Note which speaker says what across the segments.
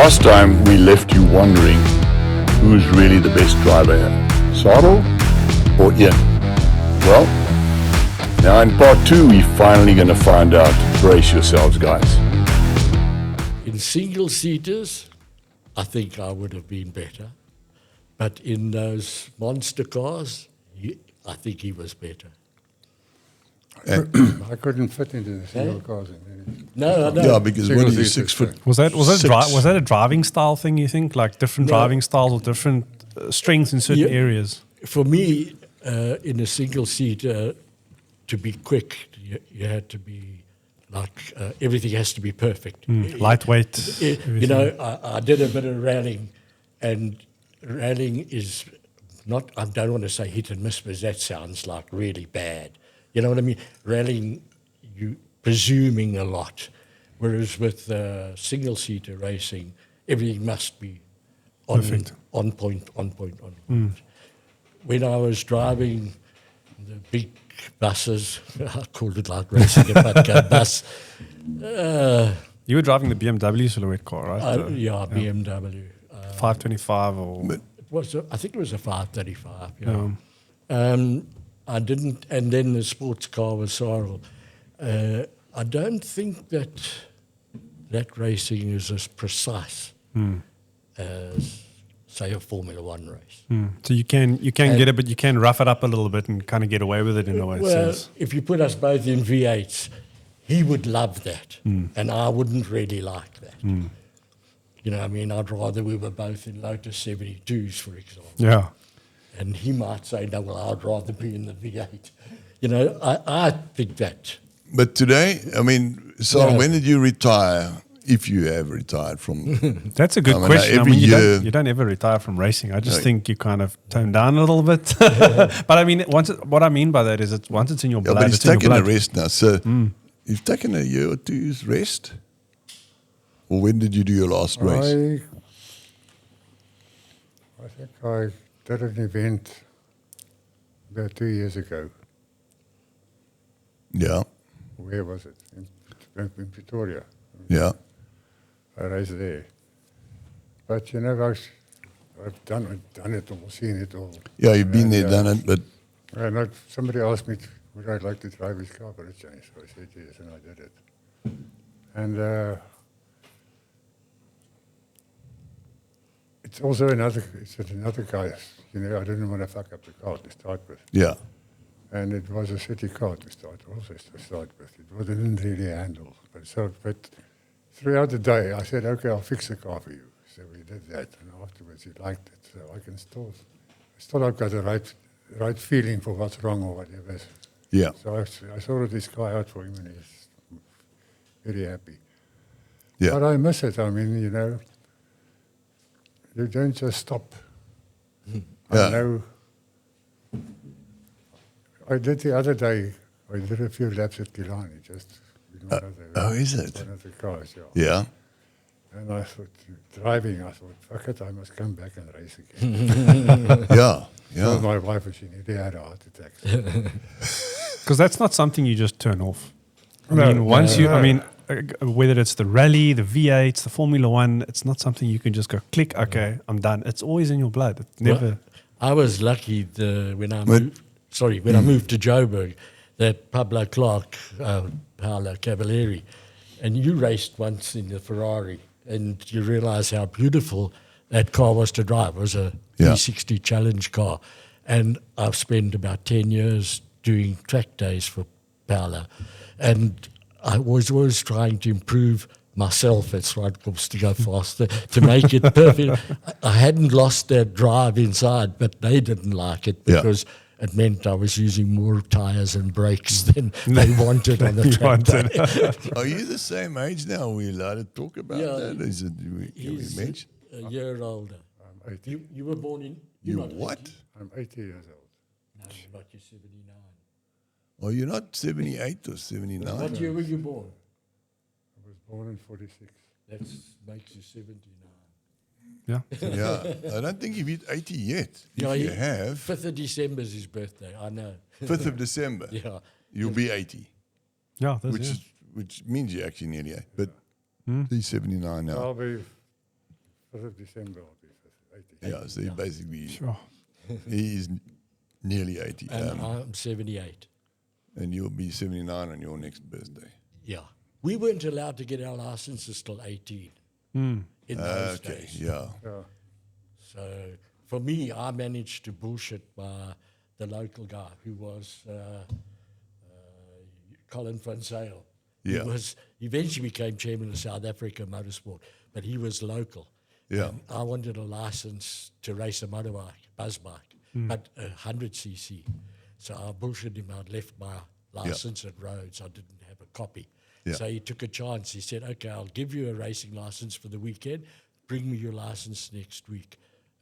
Speaker 1: Last time we left you wondering who's really the best driver here, Sarel or Ian? Well, now in part 2 we're finally going to find out. Brace yourselves, guys.
Speaker 2: In single-seaters, I think I would have been better. But in those monster cars, I think he was better.
Speaker 3: I couldn't fit into the single cars.
Speaker 2: No.
Speaker 1: Yeah, because what is 6 foot?
Speaker 4: Was that a driving style thing, you think? Like different driving styles with different strengths in certain areas?
Speaker 2: For me, in a single-seater, to be quick, you had to be like, everything has to be perfect.
Speaker 4: Lightweight.
Speaker 2: You know, I did a bit of rallying, and rallying is not, I don't want to say hit and miss, because that sounds like really bad. You know what I mean? Rallying, you presuming a lot, whereas with single-seater racing, everything must be on point. When I was driving the big buses, I called it like racing a Patco bus.
Speaker 4: You were driving the BMW silhouette car, right?
Speaker 2: Yeah, BMW.
Speaker 4: 525 or...
Speaker 2: It was I think it was a 535, yeah. I didn't, and then the sports car was Sarel. I don't think that racing is as precise as, say, a Formula One race.
Speaker 4: So you can get it, but you can rough it up a little bit and kind of get away with it in a way.
Speaker 2: Well, if you put us both in V8s, he would love that, and I wouldn't really like that. You know, I mean, I'd rather we were both in Lotus 72s, for example.
Speaker 4: Yeah.
Speaker 2: And he might say, no, well, I'd rather be in the V8. You know, I think that.
Speaker 1: But today, I mean, Sarel, when did you retire, if you have retired from...
Speaker 4: That's a good question.
Speaker 1: Every year,
Speaker 4: you don't ever retire from racing. I just think you kind of tone down a little bit. But I mean, what I mean by that is once it's in your blood,
Speaker 1: but he's
Speaker 4: it's in your
Speaker 1: taken a
Speaker 4: blood.
Speaker 1: rest now. So you've taken a year or two's rest? Or when did you do your last race?
Speaker 3: I think I did an event about 2 years ago.
Speaker 1: Yeah.
Speaker 3: Where was it? In Pretoria.
Speaker 1: Yeah.
Speaker 3: I raced there. But you know, I've done it all, seen it all.
Speaker 1: Yeah, you've been there, done it, but...
Speaker 3: And somebody asked me, would I like to drive his car for a change? So I said yes, and I did it. And it's also another guy. You know, I didn't want to fuck up the car to start with.
Speaker 1: Yeah.
Speaker 3: And it was a city car to start with. It didn't really handle. But throughout the day, I said, okay, I'll fix the car for you. So we did that, and afterwards he liked it. So I can still I've got the right feeling for what's wrong or whatever.
Speaker 1: Yeah.
Speaker 3: So I sorted this guy out for him, and he's very happy.
Speaker 1: Yeah.
Speaker 3: But I miss it. I mean, you know, you don't just stop. I know. I did the other day, I did a few laps at Kyalami, just with one
Speaker 1: is it?
Speaker 3: One of the cars,
Speaker 1: Yeah.
Speaker 3: And I thought, driving, I thought, fuck it, I must come back and race again.
Speaker 1: Yeah.
Speaker 3: So my wife, she nearly had a heart attack.
Speaker 4: Because that's not something you just turn off. I mean, whether it's the rally, the V8s, the Formula One, it's not something you can just go click, okay, I'm done. It's always in your blood. It never...
Speaker 2: Well, I was lucky when I moved to Joburg, that Pablo Clark, Paolo Cavalieri, and you raced once in the Ferrari, and you realise how beautiful that car was to drive. It was a V60 challenge car. And I've spent about 10 years doing track days for Paolo. And I was always trying to improve myself, that's right, to go faster, to make it perfect. I hadn't lost that drive inside, but they didn't like it because it meant I was using more tyres and brakes than they wanted on the track day.
Speaker 1: Are you the same age now? Are we allowed to talk about that? Is it, can we mention?
Speaker 2: A year older.
Speaker 3: I'm 80.
Speaker 2: You were born in...
Speaker 1: You what?
Speaker 3: I'm 80 years old.
Speaker 2: No, but you're 79.
Speaker 1: Oh, you're not 78 or 79?
Speaker 2: What year were you born?
Speaker 3: I was born in 46.
Speaker 2: That makes you 79.
Speaker 4: Yeah.
Speaker 1: Yeah. I don't think you've hit 80 yet.
Speaker 2: Yeah,
Speaker 1: if you have...
Speaker 2: 5th of December is his birthday, I know.
Speaker 1: 5th of December?
Speaker 2: Yeah.
Speaker 1: You'll be 80.
Speaker 4: Yeah,
Speaker 1: which means you're actually nearly 8. But he's 79 now.
Speaker 3: I'll be 5th of December, I'll be 80.
Speaker 1: Yeah, so he basically,
Speaker 4: Sure.
Speaker 1: he's nearly 80.
Speaker 2: And I'm 78.
Speaker 1: And you'll be 79 on your next birthday.
Speaker 2: Yeah. We weren't allowed to get our licenses till 18 in those
Speaker 1: Okay,
Speaker 2: days.
Speaker 1: yeah.
Speaker 3: Yeah.
Speaker 2: So for me, I managed to bullshit by the local guy who was Colin van Zyl.
Speaker 1: Yeah.
Speaker 2: He eventually became chairman of South Africa Motorsport, but he was local.
Speaker 1: Yeah.
Speaker 2: And I wanted a license to race a motorbike, buzz bike, but 100cc. So I bullshit him. I'd left my license at Rhodes. I didn't have a copy.
Speaker 1: Yeah.
Speaker 2: So he took a chance. He said, okay, I'll give you a racing license for the weekend. Bring me your license next week.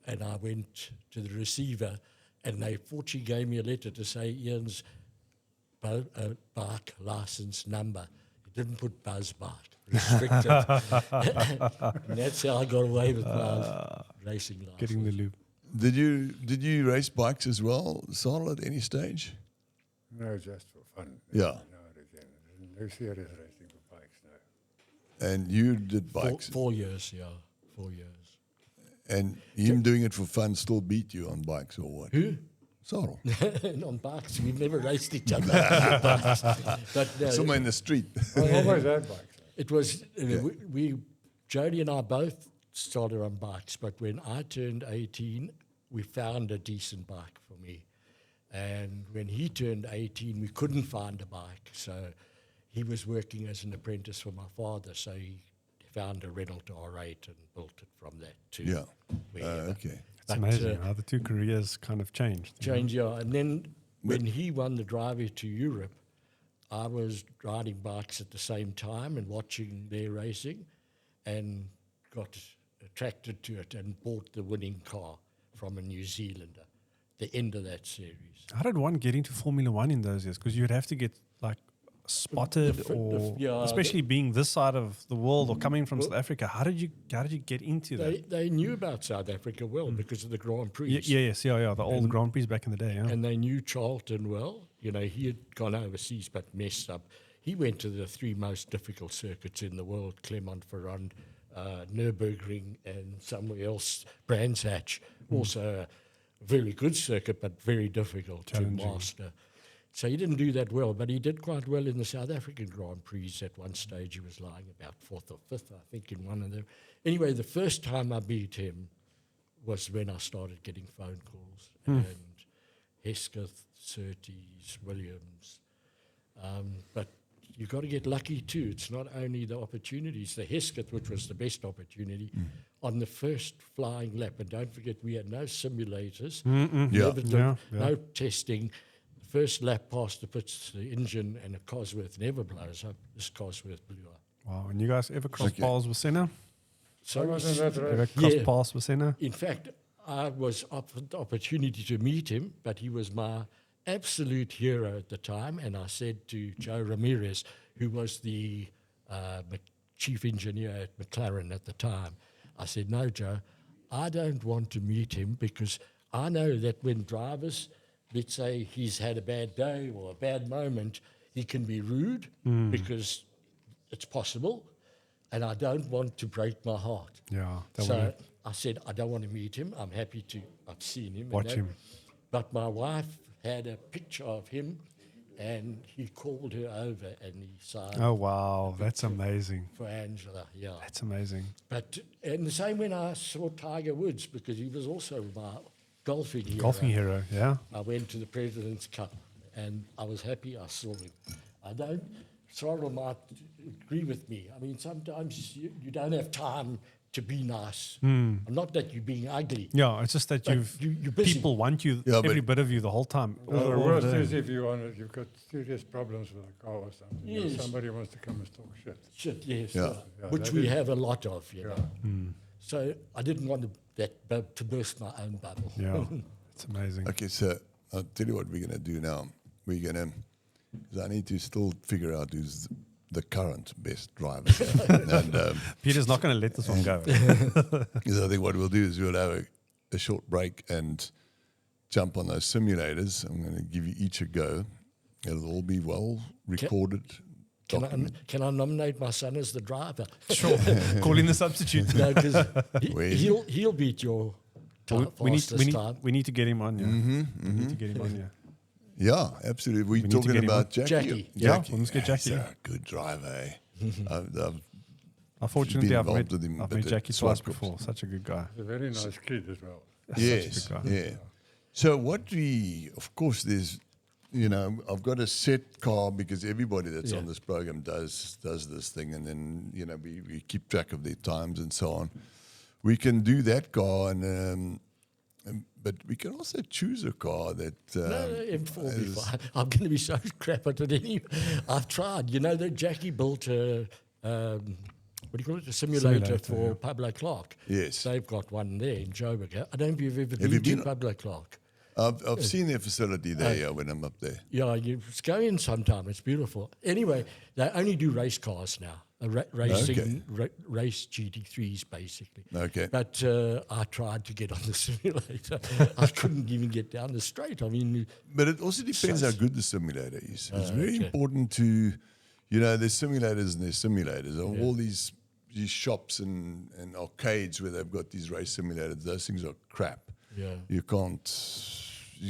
Speaker 2: And I went to the receiver, and they fortunately gave me a letter to say Ian's bike license number. He didn't put buzz bike, restricted. And that's how I got away with my racing license.
Speaker 4: Getting the loop.
Speaker 1: Did you race bikes as well, Sarel, at any stage?
Speaker 3: No, just for fun.
Speaker 1: Yeah.
Speaker 3: Now and again. No serious racing for bikes, no.
Speaker 1: And you did bikes.
Speaker 2: 4 years, yeah, 4 years.
Speaker 1: And him doing it for fun still beat you on bikes or what?
Speaker 2: Who?
Speaker 1: Sarel.
Speaker 2: And on bikes, we've never raced each other on bikes. But no,
Speaker 1: Somewhere in the street.
Speaker 3: I always had bikes.
Speaker 2: it was, Jody and I both started on bikes, but when I turned 18, we found a decent bike for me. And when he turned 18, we couldn't find a bike. So he was working as an apprentice for my father, so he found a Renault R8 and built it from that too.
Speaker 1: Yeah.
Speaker 2: wherever.
Speaker 1: Okay.
Speaker 4: It's
Speaker 2: But,
Speaker 4: amazing how the two careers kind of changed.
Speaker 2: Change, yeah. And then when he won the driver to Europe, I was riding bikes at the same time and watching their racing and got attracted to it and bought the winning car from a New Zealander, the end of that series.
Speaker 4: How did one get into Formula One in those years? Because you'd have to get like spotted, or especially being this side of the world or coming from South Africa. How did you get into that?
Speaker 2: They knew about South Africa well because of the Grand Prix.
Speaker 4: The old Grand Prix back in the day. Yeah.
Speaker 2: And they knew Charlton well. You know, he had gone overseas but messed up. He went to the three most difficult circuits in the world, Clermont-Ferrand, Nürburgring, and somewhere else, Brands Hatch. Also a very good circuit, but very difficult to master. So he didn't do that well, but he did quite well in the South African Grand Prix. At one stage, he was lying about 4th or 5th, I think, in one of them. Anyway, the first time I beat him was when I started getting phone calls. And Hesketh, Surtees, Williams. But you've got to get lucky too. It's not only the opportunities. The Hesketh, which was the best opportunity, on the first flying lap, and don't forget we had no simulators, no testing. The first lap past the pits, the engine and a Cosworth never blows up. This Cosworth blew up.
Speaker 4: Wow. And you guys ever crossed paths with Senna?
Speaker 3: I was in that
Speaker 4: Ever
Speaker 3: race.
Speaker 4: crossed paths with Senna?
Speaker 2: In fact, I was offered the opportunity to meet him, but he was my absolute hero at the time. And I said to Joe Ramirez, who was the chief engineer at McLaren at the time, I said, no, Joe, I don't want to meet him because I know that when drivers, let's say he's had a bad day or a bad moment, he can be rude because it's possible. And I don't want to break my heart.
Speaker 4: Yeah.
Speaker 2: So I said, I don't want to meet him. I'm happy to, I've seen him.
Speaker 4: Watch him.
Speaker 2: But my wife had a picture of him and he called her over and he signed
Speaker 4: Oh, wow. That's amazing.
Speaker 2: for Angela. Yeah.
Speaker 4: That's amazing.
Speaker 2: But, and the same when I saw Tiger Woods, because he was also my golfing hero.
Speaker 4: Golfing hero, yeah.
Speaker 2: I went to the President's Cup and I was happy I saw him. Sarel might agree with me. I mean, sometimes you don't have time to be nice. Not that you're being ugly.
Speaker 4: Yeah, it's just that
Speaker 2: But you're busy.
Speaker 4: people want you,
Speaker 1: Yeah,
Speaker 4: every
Speaker 1: but-
Speaker 4: bit of you the whole time.
Speaker 3: The
Speaker 4: all
Speaker 3: worst
Speaker 4: day.
Speaker 3: is if you've got serious problems with a car or something.
Speaker 2: Yes.
Speaker 3: Somebody wants to come and talk shit.
Speaker 2: Shit, yes.
Speaker 1: Yeah.
Speaker 3: Yeah,
Speaker 2: Which
Speaker 3: that
Speaker 2: we
Speaker 3: is-
Speaker 2: have a lot of, you
Speaker 3: Yeah.
Speaker 2: know. So I didn't want to burst my own bubble.
Speaker 4: Yeah, it's amazing.
Speaker 1: Okay, so I'll tell you what we're going to do now. We're going to, because I need to still figure out who's the current best driver. And
Speaker 4: Peter's not going to let this one go.
Speaker 1: because I think what we'll do is we'll have a short break and jump on those simulators. I'm going to give you each a go. It'll all be well recorded. document.
Speaker 2: Can I nominate my son as the driver?
Speaker 4: Sure. Call in the substitute.
Speaker 2: No, because
Speaker 1: Well,
Speaker 2: he'll beat your
Speaker 4: we
Speaker 2: fastest time.
Speaker 4: need to get him on. Yeah. We need to get him on. Yeah.
Speaker 1: Yeah, absolutely. We're
Speaker 4: need to
Speaker 1: talking
Speaker 4: get him
Speaker 1: about
Speaker 2: on. Jackie.
Speaker 4: Yeah, we must get Jackie.
Speaker 1: He's a good driver. Eh? I've
Speaker 4: Unfortunately,
Speaker 1: been
Speaker 4: I've
Speaker 1: involved
Speaker 4: met,
Speaker 1: with him,
Speaker 4: I've
Speaker 1: but
Speaker 4: met
Speaker 1: at
Speaker 4: Jackie
Speaker 1: SWAT
Speaker 4: twice
Speaker 1: groups.
Speaker 4: before. Such a good guy.
Speaker 3: He's a very nice kid as well.
Speaker 1: Yes,
Speaker 4: Such a good guy.
Speaker 1: yeah. So what of course, there's, I've got a set car because everybody that's on this program does this thing, and then we keep track of their times and so on. We can do that car, and but we can also choose a car that.
Speaker 2: No, M4 will be fine. I'm going to be so crap at it anyway. I've tried. That Jackie built a, what do you call it, a simulator for
Speaker 4: yeah.
Speaker 2: Pablo Clark.
Speaker 1: Yes.
Speaker 2: They've got one there in Joburg. I don't know if you've ever
Speaker 1: you
Speaker 2: been to
Speaker 1: been?
Speaker 2: Pablo Clark.
Speaker 1: I've seen their facility there when I'm up there.
Speaker 2: Yeah, you go in sometime. It's beautiful. Anyway, they only do race cars now. Racing, race GT3s, basically.
Speaker 1: Okay.
Speaker 2: But I tried to get on the simulator. I couldn't even get down the straight. I mean,
Speaker 1: But it also depends how good the simulator is. It's very
Speaker 2: okay.
Speaker 1: important to, there's simulators and there's simulators. All these shops and arcades where they've got these race simulators, those things are crap.
Speaker 2: Yeah.
Speaker 1: You've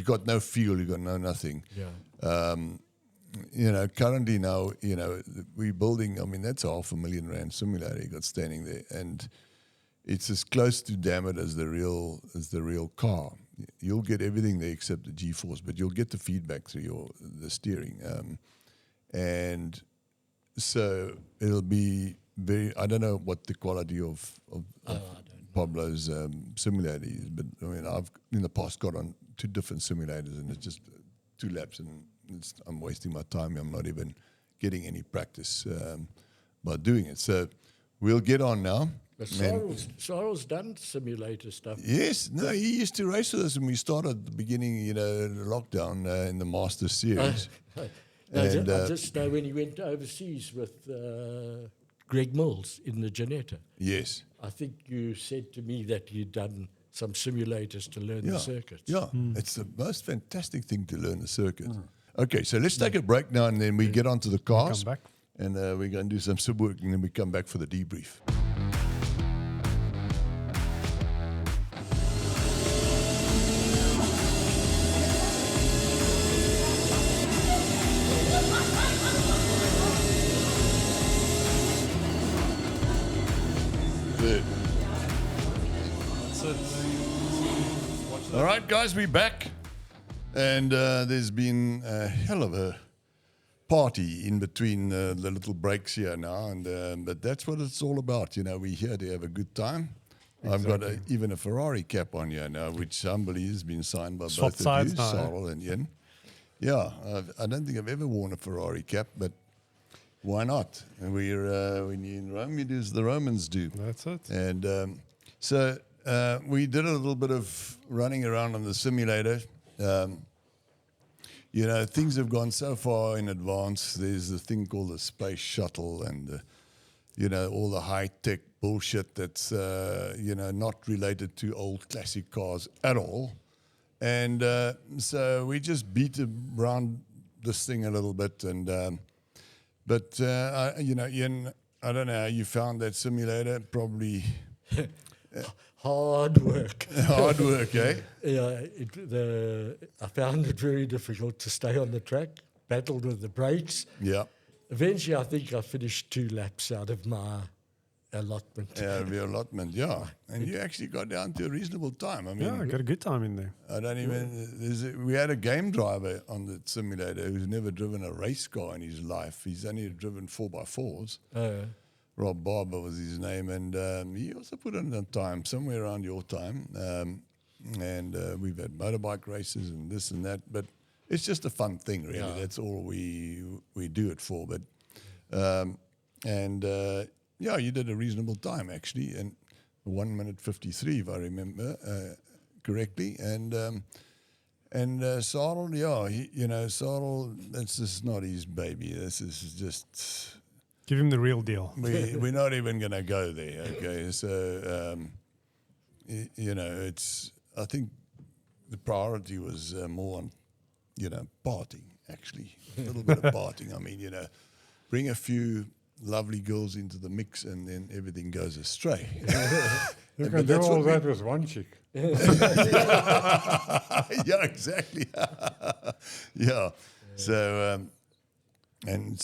Speaker 1: got no feel, you've got no nothing.
Speaker 2: yeah.
Speaker 1: Currently now, we're building, that's a R500,000 simulator you got standing there, and it's as close to damn it as the real car. You'll get everything there except the G-force, but you'll get the feedback through the steering. And so it'll be I don't know what the quality of Pablo's simulator is, but I've in the past got on 2 different simulators, and it's just 2 laps, and I'm wasting my time. I'm not even getting any practice by doing it. So we'll get on now.
Speaker 2: But Sarel's done simulator stuff.
Speaker 1: Yes, no, he used to race with us when we started at the beginning, the lockdown in the Masters Series.
Speaker 2: I just know when he went overseas with Greg Mills in the Janetta.
Speaker 1: Yes.
Speaker 2: I think you said to me that you'd done some simulators to learn the circuits.
Speaker 1: Yeah, it's the most fantastic thing to learn the circuit. Okay, so let's take a break now, and then we get onto the cars.
Speaker 4: Come back.
Speaker 1: And we're going to do some sub work, and then we come back for the debrief. All right, guys, we're back. And there's been a hell of a party in between the little breaks here now. And but that's what it's all about. We're here to have a good time. Exactly. I've got even a Ferrari cap on here now, which humbly has been signed by both of you, Sarel and Ian. Yeah, I don't think I've ever worn a Ferrari cap, but why not? And when you're in Rome, you do as the Romans do.
Speaker 4: That's it.
Speaker 1: And so we did a little bit of running around on the simulator. Things have gone so far in advance. There's a thing called the space shuttle, and all the high-tech bullshit that's not related to old classic cars at all. And so we just beat around this thing a little bit. And Ian, I don't know how you found that simulator. Probably
Speaker 2: Hard work.
Speaker 1: Hard work, eh?
Speaker 2: Yeah, I found it very difficult to stay on the track, battled with the brakes.
Speaker 1: Yeah.
Speaker 2: Eventually, I think I finished 2 laps out of my allotment.
Speaker 1: The allotment, yeah. And you actually got down to a reasonable time. I mean,
Speaker 4: I got a good time in there.
Speaker 1: I don't even. We had a game driver on the simulator who's never driven a race car in his life. He's only driven 4x4s. Rob Barber was his name, and he also put in a time somewhere around your time. And we've had motorbike races and this and that, but it's just a fun thing, really. Yeah. That's all we do it for. But you did a reasonable time actually, and 1 minute 53, if I remember correctly. And Sarel, Sarel, this is not his baby. This is just.
Speaker 4: Give him the real deal.
Speaker 1: We're not even going to go there, okay? So, it's. I think the priority was more on, partying, actually. A little bit of partying. I mean, bring a few lovely girls into the mix and then everything goes astray.
Speaker 3: You
Speaker 1: But
Speaker 3: can do
Speaker 1: that's
Speaker 3: all
Speaker 1: what we-
Speaker 3: that with one chick.
Speaker 1: Yeah, exactly. Yeah. So,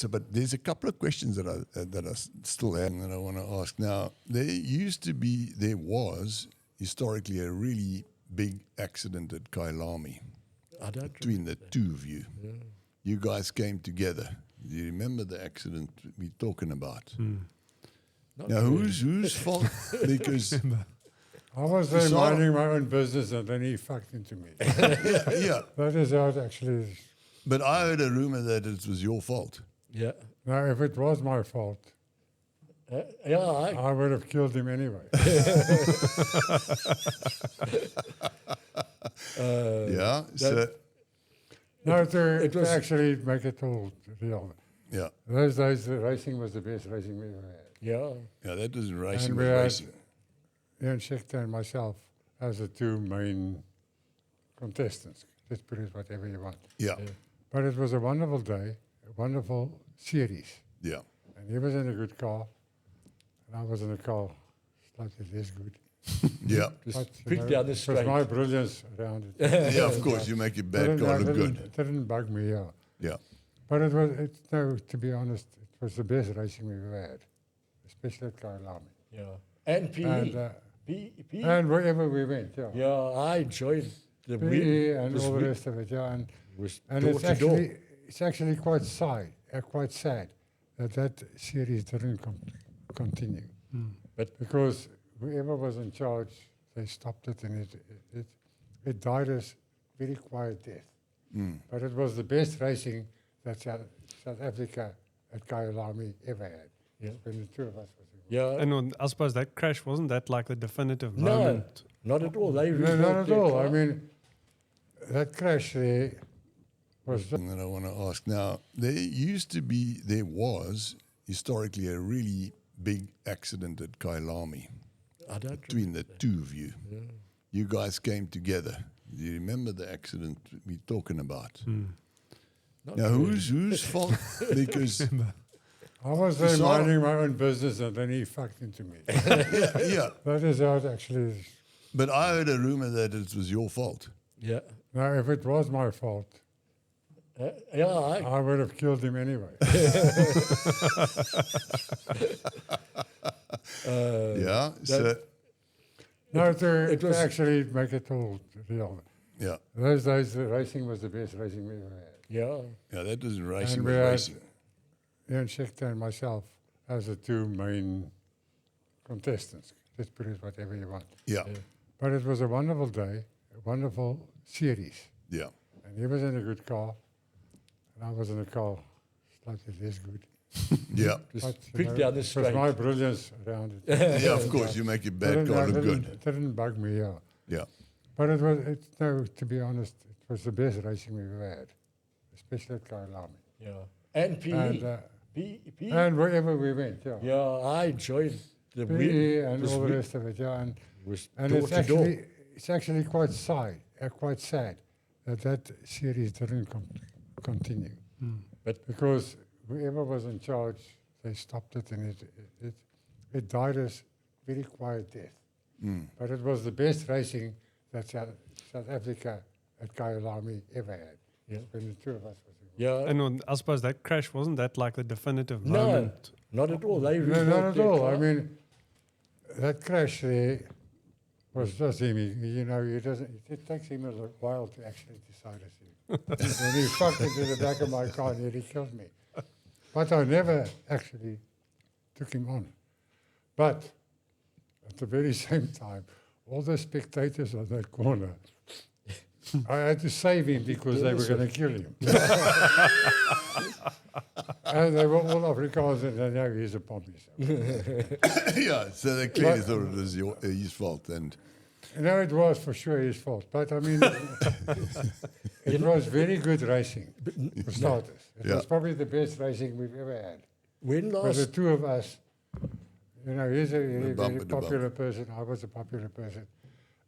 Speaker 1: but there's a couple of questions that I still have and that I want to ask. Now, there was historically a really big accident at Kyalami
Speaker 2: I don't
Speaker 1: between the two of you.
Speaker 2: Yeah.
Speaker 1: You guys came together. Do you remember the accident we're talking about?
Speaker 2: Not
Speaker 1: Now,
Speaker 2: really.
Speaker 1: whose fault? Because
Speaker 3: I was there
Speaker 1: Sarel-
Speaker 3: minding my own business, and then he fucked into me.
Speaker 1: yeah,
Speaker 3: That is how it actually is.
Speaker 1: but I heard a rumor that it was your fault.
Speaker 2: Yeah.
Speaker 3: Now, if it was my fault,
Speaker 2: Yeah,
Speaker 3: I would have killed him anyway.
Speaker 1: Yeah. So
Speaker 3: No, to
Speaker 2: it was-
Speaker 3: actually make it all real.
Speaker 1: yeah,
Speaker 3: Those days, the racing was the best racing we ever had.
Speaker 2: yeah.
Speaker 1: yeah. That was racing.
Speaker 3: And
Speaker 1: Was
Speaker 3: we had
Speaker 1: racing.
Speaker 3: Ian Scheckter and myself as the two main contestants. Just put it whatever you want.
Speaker 1: Yeah,
Speaker 3: But it was a wonderful day, a wonderful series.
Speaker 1: yeah,
Speaker 3: And he was in a good car, and I was in a car slightly less good.
Speaker 1: yeah.
Speaker 3: But,
Speaker 2: Just
Speaker 3: you
Speaker 2: quick
Speaker 3: know,
Speaker 2: down the
Speaker 3: it was
Speaker 2: straight.
Speaker 3: my brilliance around it.
Speaker 1: Yeah, of course, you make a bad car look good.
Speaker 3: It didn't bug me, yeah.
Speaker 1: Yeah,
Speaker 3: But no, to be honest, it was the best racing we've ever had, especially at Kyalami.
Speaker 2: Yeah. And PE.
Speaker 3: And,
Speaker 2: PE.
Speaker 3: and wherever we went, yeah.
Speaker 2: Yeah, I enjoyed the
Speaker 3: PE
Speaker 2: win.
Speaker 3: and
Speaker 2: This
Speaker 3: all the
Speaker 2: win
Speaker 3: rest of it, yeah.
Speaker 2: was
Speaker 3: And
Speaker 2: door
Speaker 3: it's
Speaker 2: to door.
Speaker 3: actually quite sad that series didn't continue.
Speaker 2: But
Speaker 3: Because whoever was in charge, they stopped it, and it died a very quiet death. But it was the best racing that South Africa at Kyalami ever had.
Speaker 2: Yeah.
Speaker 3: When the two of us was involved.
Speaker 2: yeah,
Speaker 4: And I suppose that crash, wasn't that like the definitive
Speaker 2: no,
Speaker 4: moment?
Speaker 2: not at all. They
Speaker 3: No,
Speaker 2: rebuilt
Speaker 3: not at
Speaker 2: their
Speaker 3: all.
Speaker 2: car.
Speaker 3: I mean, that crash there was just,
Speaker 1: and then I want to ask now. There was historically a really big accident at Kyalami
Speaker 2: I don't
Speaker 1: between the two of you. You guys came together. Do you remember the accident we're talking about?
Speaker 2: Not
Speaker 1: Now,
Speaker 2: really.
Speaker 1: whose fault? Because
Speaker 3: I was there
Speaker 1: Sarel-
Speaker 3: minding my own business, and then he fucked into me.
Speaker 1: yeah,
Speaker 3: That is how it actually is.
Speaker 1: but I heard a rumor that it was your fault.
Speaker 2: Yeah.
Speaker 3: Now, if it was my fault,
Speaker 2: Yeah,
Speaker 3: I would have killed him anyway.
Speaker 1: Yeah. So
Speaker 3: No,
Speaker 2: it
Speaker 3: to
Speaker 2: was-
Speaker 3: actually make it all real.
Speaker 1: yeah,
Speaker 3: Those days, the racing was the best racing we ever had.
Speaker 2: yeah.
Speaker 1: yeah. That was racing.
Speaker 3: And
Speaker 1: Was
Speaker 3: we had
Speaker 1: racing.
Speaker 3: Ian Scheckter and myself as the two main contestants. Just put it whatever you want.
Speaker 1: Yeah,
Speaker 3: But it was a wonderful day, a wonderful series.
Speaker 1: yeah,
Speaker 3: And he was in a good car, and I was in a car slightly less good.
Speaker 1: yeah,
Speaker 2: Just
Speaker 3: But,
Speaker 2: quick down the
Speaker 3: it was
Speaker 2: straight.
Speaker 3: my brilliance around it.
Speaker 1: yeah. Of course, you make a bad car look good.
Speaker 3: It didn't bug me, yeah.
Speaker 1: Yeah,
Speaker 3: But no, to be honest, it was the best racing we've ever had, especially at Kyalami.
Speaker 2: Yeah. And PE.
Speaker 3: And,
Speaker 2: PE.
Speaker 3: and wherever we went, yeah.
Speaker 2: Yeah, I enjoyed the win.
Speaker 3: PE and
Speaker 2: This
Speaker 3: all the
Speaker 2: win
Speaker 3: rest of it, yeah.
Speaker 2: was
Speaker 3: And
Speaker 2: door to door.
Speaker 3: it's actually quite sad that series didn't continue.
Speaker 2: But
Speaker 3: Because whoever was in charge, they stopped it, and it died a very quiet death. But it was the best racing that South Africa at Kyalami ever had.
Speaker 2: Yeah.
Speaker 3: When the two of us was involved.
Speaker 2: yeah.
Speaker 4: And I suppose that crash, wasn't that like the definitive
Speaker 2: No,
Speaker 4: moment?
Speaker 2: not at all. They
Speaker 3: No,
Speaker 2: rebuilt
Speaker 3: not at
Speaker 2: their
Speaker 3: all.
Speaker 2: car.
Speaker 3: I mean, that crash there was just him. It takes him a while to actually decide to see. When he fucked into the back of my car, and nearly killed me. But I never actually took him on. But at the very same time, all the spectators on that corner, I had to save him because they were going to kill him. And they were all Afrikaans, and they know he's a poppy.
Speaker 1: yeah. So they clearly thought it was his fault, and
Speaker 3: No, it was for sure his fault. But I mean, it was very good racing for starters. It
Speaker 1: Yeah.
Speaker 3: was probably the best racing we've ever had.
Speaker 2: When
Speaker 3: For the
Speaker 2: last?
Speaker 3: two of us, he's a very,
Speaker 1: bump
Speaker 3: very
Speaker 1: with the bump.
Speaker 3: popular person. I was a popular person.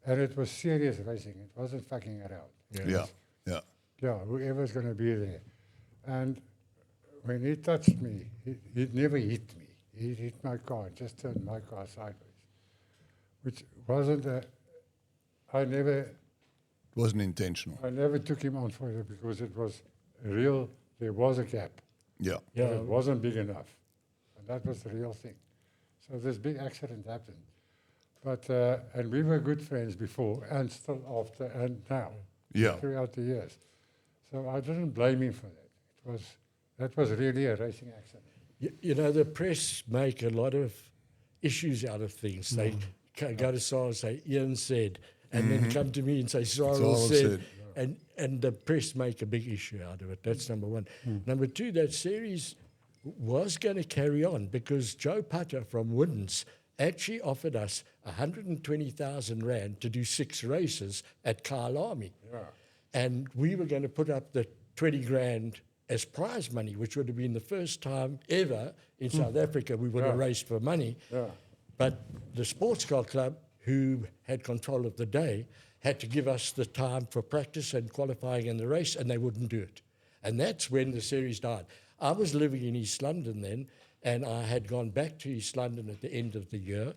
Speaker 3: And it was serious racing. It wasn't fucking around.
Speaker 1: yeah, yeah,
Speaker 3: Yeah, whoever's going to be there. And when he touched me, he'd never hit me. He'd hit my car, just turned my car sideways, which wasn't I never took him on for it because it was there was a gap.
Speaker 1: Yeah.
Speaker 2: Yeah.
Speaker 3: But it wasn't big enough. And that was the real thing. So this big accident happened. But, and we were good friends before and still after and now.
Speaker 1: Yeah.
Speaker 3: Throughout the years. So I didn't blame him for that. That was really a racing accident.
Speaker 2: You know, the press make a lot of issues out of things. They go to Sarel and say, Ian said, and then come to me and say, Sarel said. And the press make a big issue out of it. That's number one. Number two, that series was going to carry on because Joe Putter from Wins actually offered us 120,000 Rand to do 6 races at Kyalami.
Speaker 3: Yeah.
Speaker 2: And we were going to put up the 20 grand as prize money, which would have been the first time ever in South Africa we would have raced for money.
Speaker 3: Yeah.
Speaker 2: But the sports car club, who had control of the day, had to give us the time for practice and qualifying in the race, and they wouldn't do it. And that's when the series died. I was living in East London then, and I had gone back to East London at the end of the year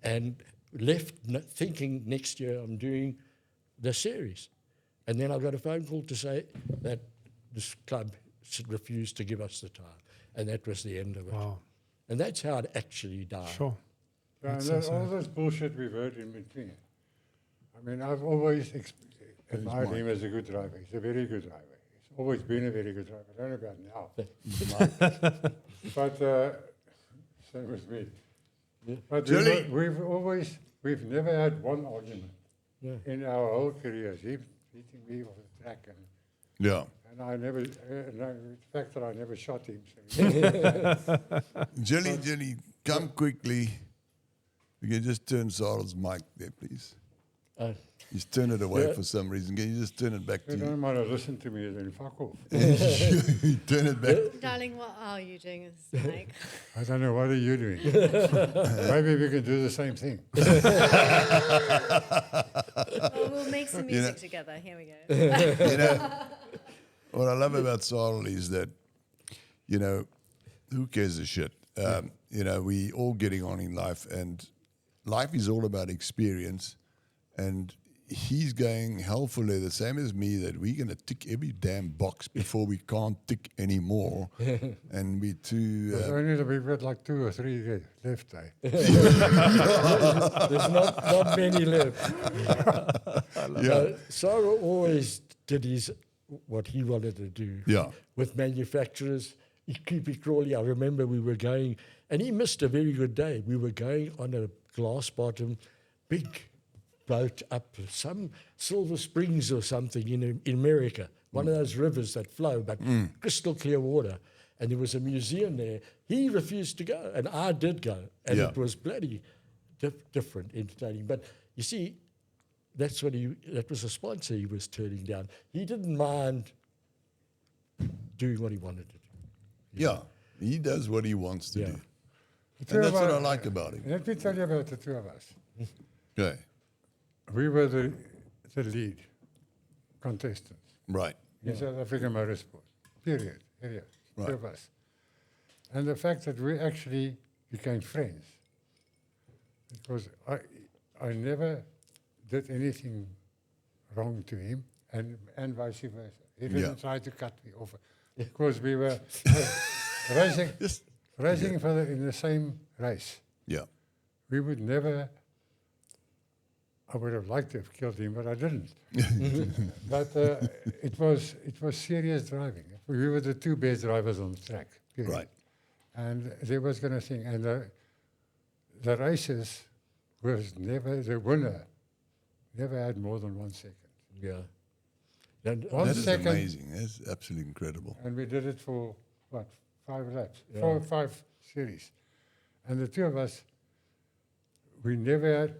Speaker 2: and left thinking next year I'm doing the series. And then I got a phone call to say that this club refused to give us the time. And that was the end of it.
Speaker 4: Wow.
Speaker 2: And that's how it actually died.
Speaker 4: Sure.
Speaker 3: Yeah, and then all this bullshit we've heard in between. I mean, I've always admired him as a good driver. He's a very good driver. He's always been a very good driver. I don't know about now. But same with me.
Speaker 2: Yeah.
Speaker 3: But
Speaker 1: Julie.
Speaker 3: we've never had one argument
Speaker 2: Yeah.
Speaker 3: in our whole careers. He beating me off the track,
Speaker 1: Yeah.
Speaker 3: and I never, the fact that I never shot him. So
Speaker 1: Jelly, come quickly. You can just turn Sarel's mic there, please. He's turned it away for some reason. Can you just turn it back
Speaker 3: you
Speaker 1: to you?
Speaker 3: don't want to listen to me, then fuck off.
Speaker 1: Turn it back.
Speaker 5: Darling, what are you doing? This mic?
Speaker 3: I don't know, what are you doing? Maybe we can do the same thing.
Speaker 5: Oh, we'll make some
Speaker 1: You know-
Speaker 5: music together. Here we go.
Speaker 1: You know, what I love about Sarel is that, you know, who cares a shit? You know, we all getting on in life, and life is all about experience. And he's going hell for leather, same as me, that we're going to tick every damn box before we can't tick anymore. And we too...
Speaker 3: There's only we've got like 2 or 3 left, eh?
Speaker 2: There's not many left. Sarel always did what he wanted to do with manufacturers. Creepy crawly, I remember we were going, and he missed a very good day. We were going on a glass bottom, big boat up some Silver Springs or something in America, one of those rivers that flow, but crystal clear water. And there was a museum there. He refused to go, and I did go, and it was bloody different, entertaining. But you see, that was a sponsor he was turning down. He didn't mind doing what he wanted to do.
Speaker 1: Yeah, he does what he wants to do.
Speaker 3: The
Speaker 1: And
Speaker 3: two
Speaker 1: that's
Speaker 3: of
Speaker 1: what I
Speaker 3: us-
Speaker 1: like about him.
Speaker 3: Let me tell you about the 2 of us.
Speaker 1: Okay,
Speaker 3: We were the lead contestants
Speaker 1: right.
Speaker 3: in South African motorsport, period. Two
Speaker 1: Right.
Speaker 3: of us. And the fact that we actually became friends, because I never did anything wrong to him, and vice versa. He didn't try to cut me off, because we were racing in the same race.
Speaker 1: Yeah,
Speaker 3: We would never... I would have liked to have killed him, but I didn't. But it was serious driving. We were the 2 best drivers on the track, period.
Speaker 1: right.
Speaker 3: And there was going to thing, and the races was never, the winner never had more than 1 second.
Speaker 2: Yeah. And,
Speaker 3: 1
Speaker 1: That is
Speaker 3: second,
Speaker 1: amazing. That's absolutely incredible.
Speaker 3: and we did it for, what, 5 laps?
Speaker 2: Yeah.
Speaker 3: 5 series. And the 2 of us, we've never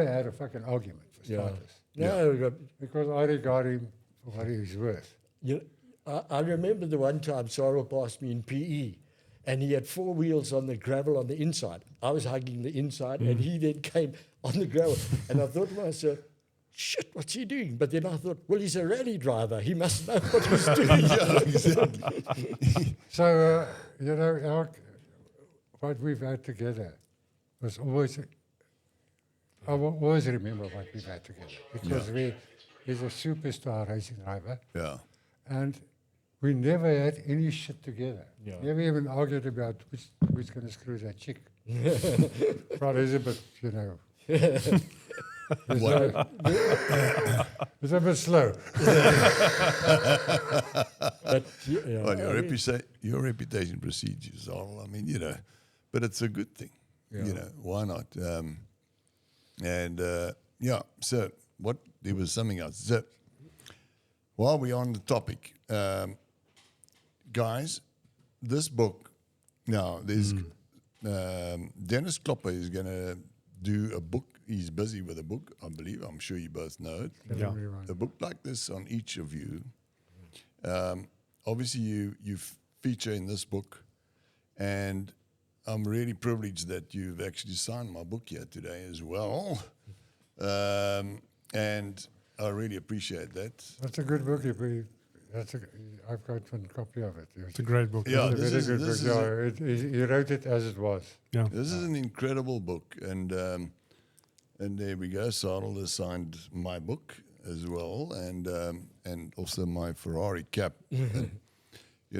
Speaker 3: had a fucking argument, for starters.
Speaker 2: No,
Speaker 3: Because I regard him for what he's worth.
Speaker 2: I remember the one time Sarel passed me in PE, and he had 4 wheels on the gravel on the inside. I was hugging the inside, and he then came on the gravel. And I thought to myself, shit, what's he doing? But then I thought, well, he's a rally driver. He must know what he's doing.
Speaker 1: Yeah, exactly.
Speaker 3: So, what we've had together was always, I will always remember what we've had together. Because he's a superstar racing driver.
Speaker 1: Yeah.
Speaker 3: And we never had any shit together.
Speaker 2: Yeah.
Speaker 3: Never even argued about who's going to screw that chick. Well, it's a bit, it's a bit slow.
Speaker 2: But,
Speaker 1: Well, your reputation precedes you, Sarel. I mean, but it's a good thing. Why not? So there was something else. So while we're on the topic, guys, this book, now there's Dennis Klopper is going to do a book. He's busy with a book, I believe. I'm sure you both know it.
Speaker 4: Yeah.
Speaker 1: A book like this on each of you. Obviously, you feature in this book, and I'm really privileged that you've actually signed my book here today as well. And I really appreciate that.
Speaker 3: That's a good book. I've got one copy of it.
Speaker 4: It's a great book.
Speaker 1: Yeah,
Speaker 3: It's a very good book. He wrote it as it was.
Speaker 4: Yeah.
Speaker 1: This is an incredible book, and there we go. Sarel has signed my book as well, and also my Ferrari cap. And,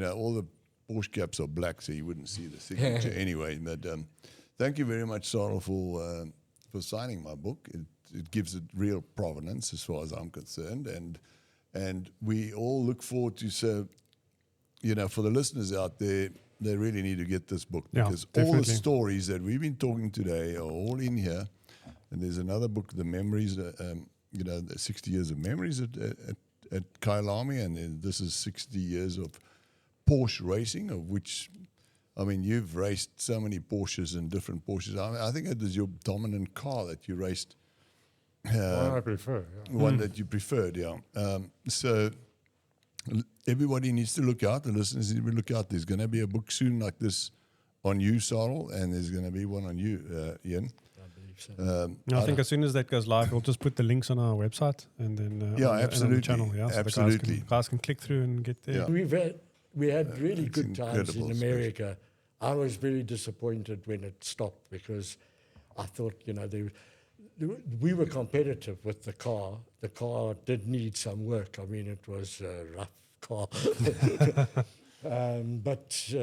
Speaker 1: all the Porsche caps are black, so you wouldn't see the signature anyway. But thank you very much, Sarel, for signing my book. It gives it real provenance as far as I'm concerned, and we all look forward to. So, for the listeners out there, they really need to get this book, because all the stories that we've been talking today are all in here. And there's another book, The Memories, the 60 years of memories at Kyalami, and then this is 60 years of Porsche racing, of which, I mean, you've raced so many Porsches and different Porsches. I think it was your dominant car that you raced.
Speaker 3: One I prefer. Yeah.
Speaker 1: One that you preferred, yeah. So everybody needs to look out. The listeners need to look out. There's going to be a book soon like this on you, Sarel, and there's going to be one on you, Ian.
Speaker 4: I think as soon as that goes live, we'll just put the links on our website and then
Speaker 1: absolutely,
Speaker 4: on the channel. Yeah, so
Speaker 1: absolutely.
Speaker 4: the guys can click through and get there.
Speaker 1: Yeah.
Speaker 2: We had really
Speaker 1: It's
Speaker 2: good times in
Speaker 1: incredible,
Speaker 2: America. I was very disappointed when it stopped, because I thought, we were competitive with the car. The car did need some work. I mean, it was a rough car. But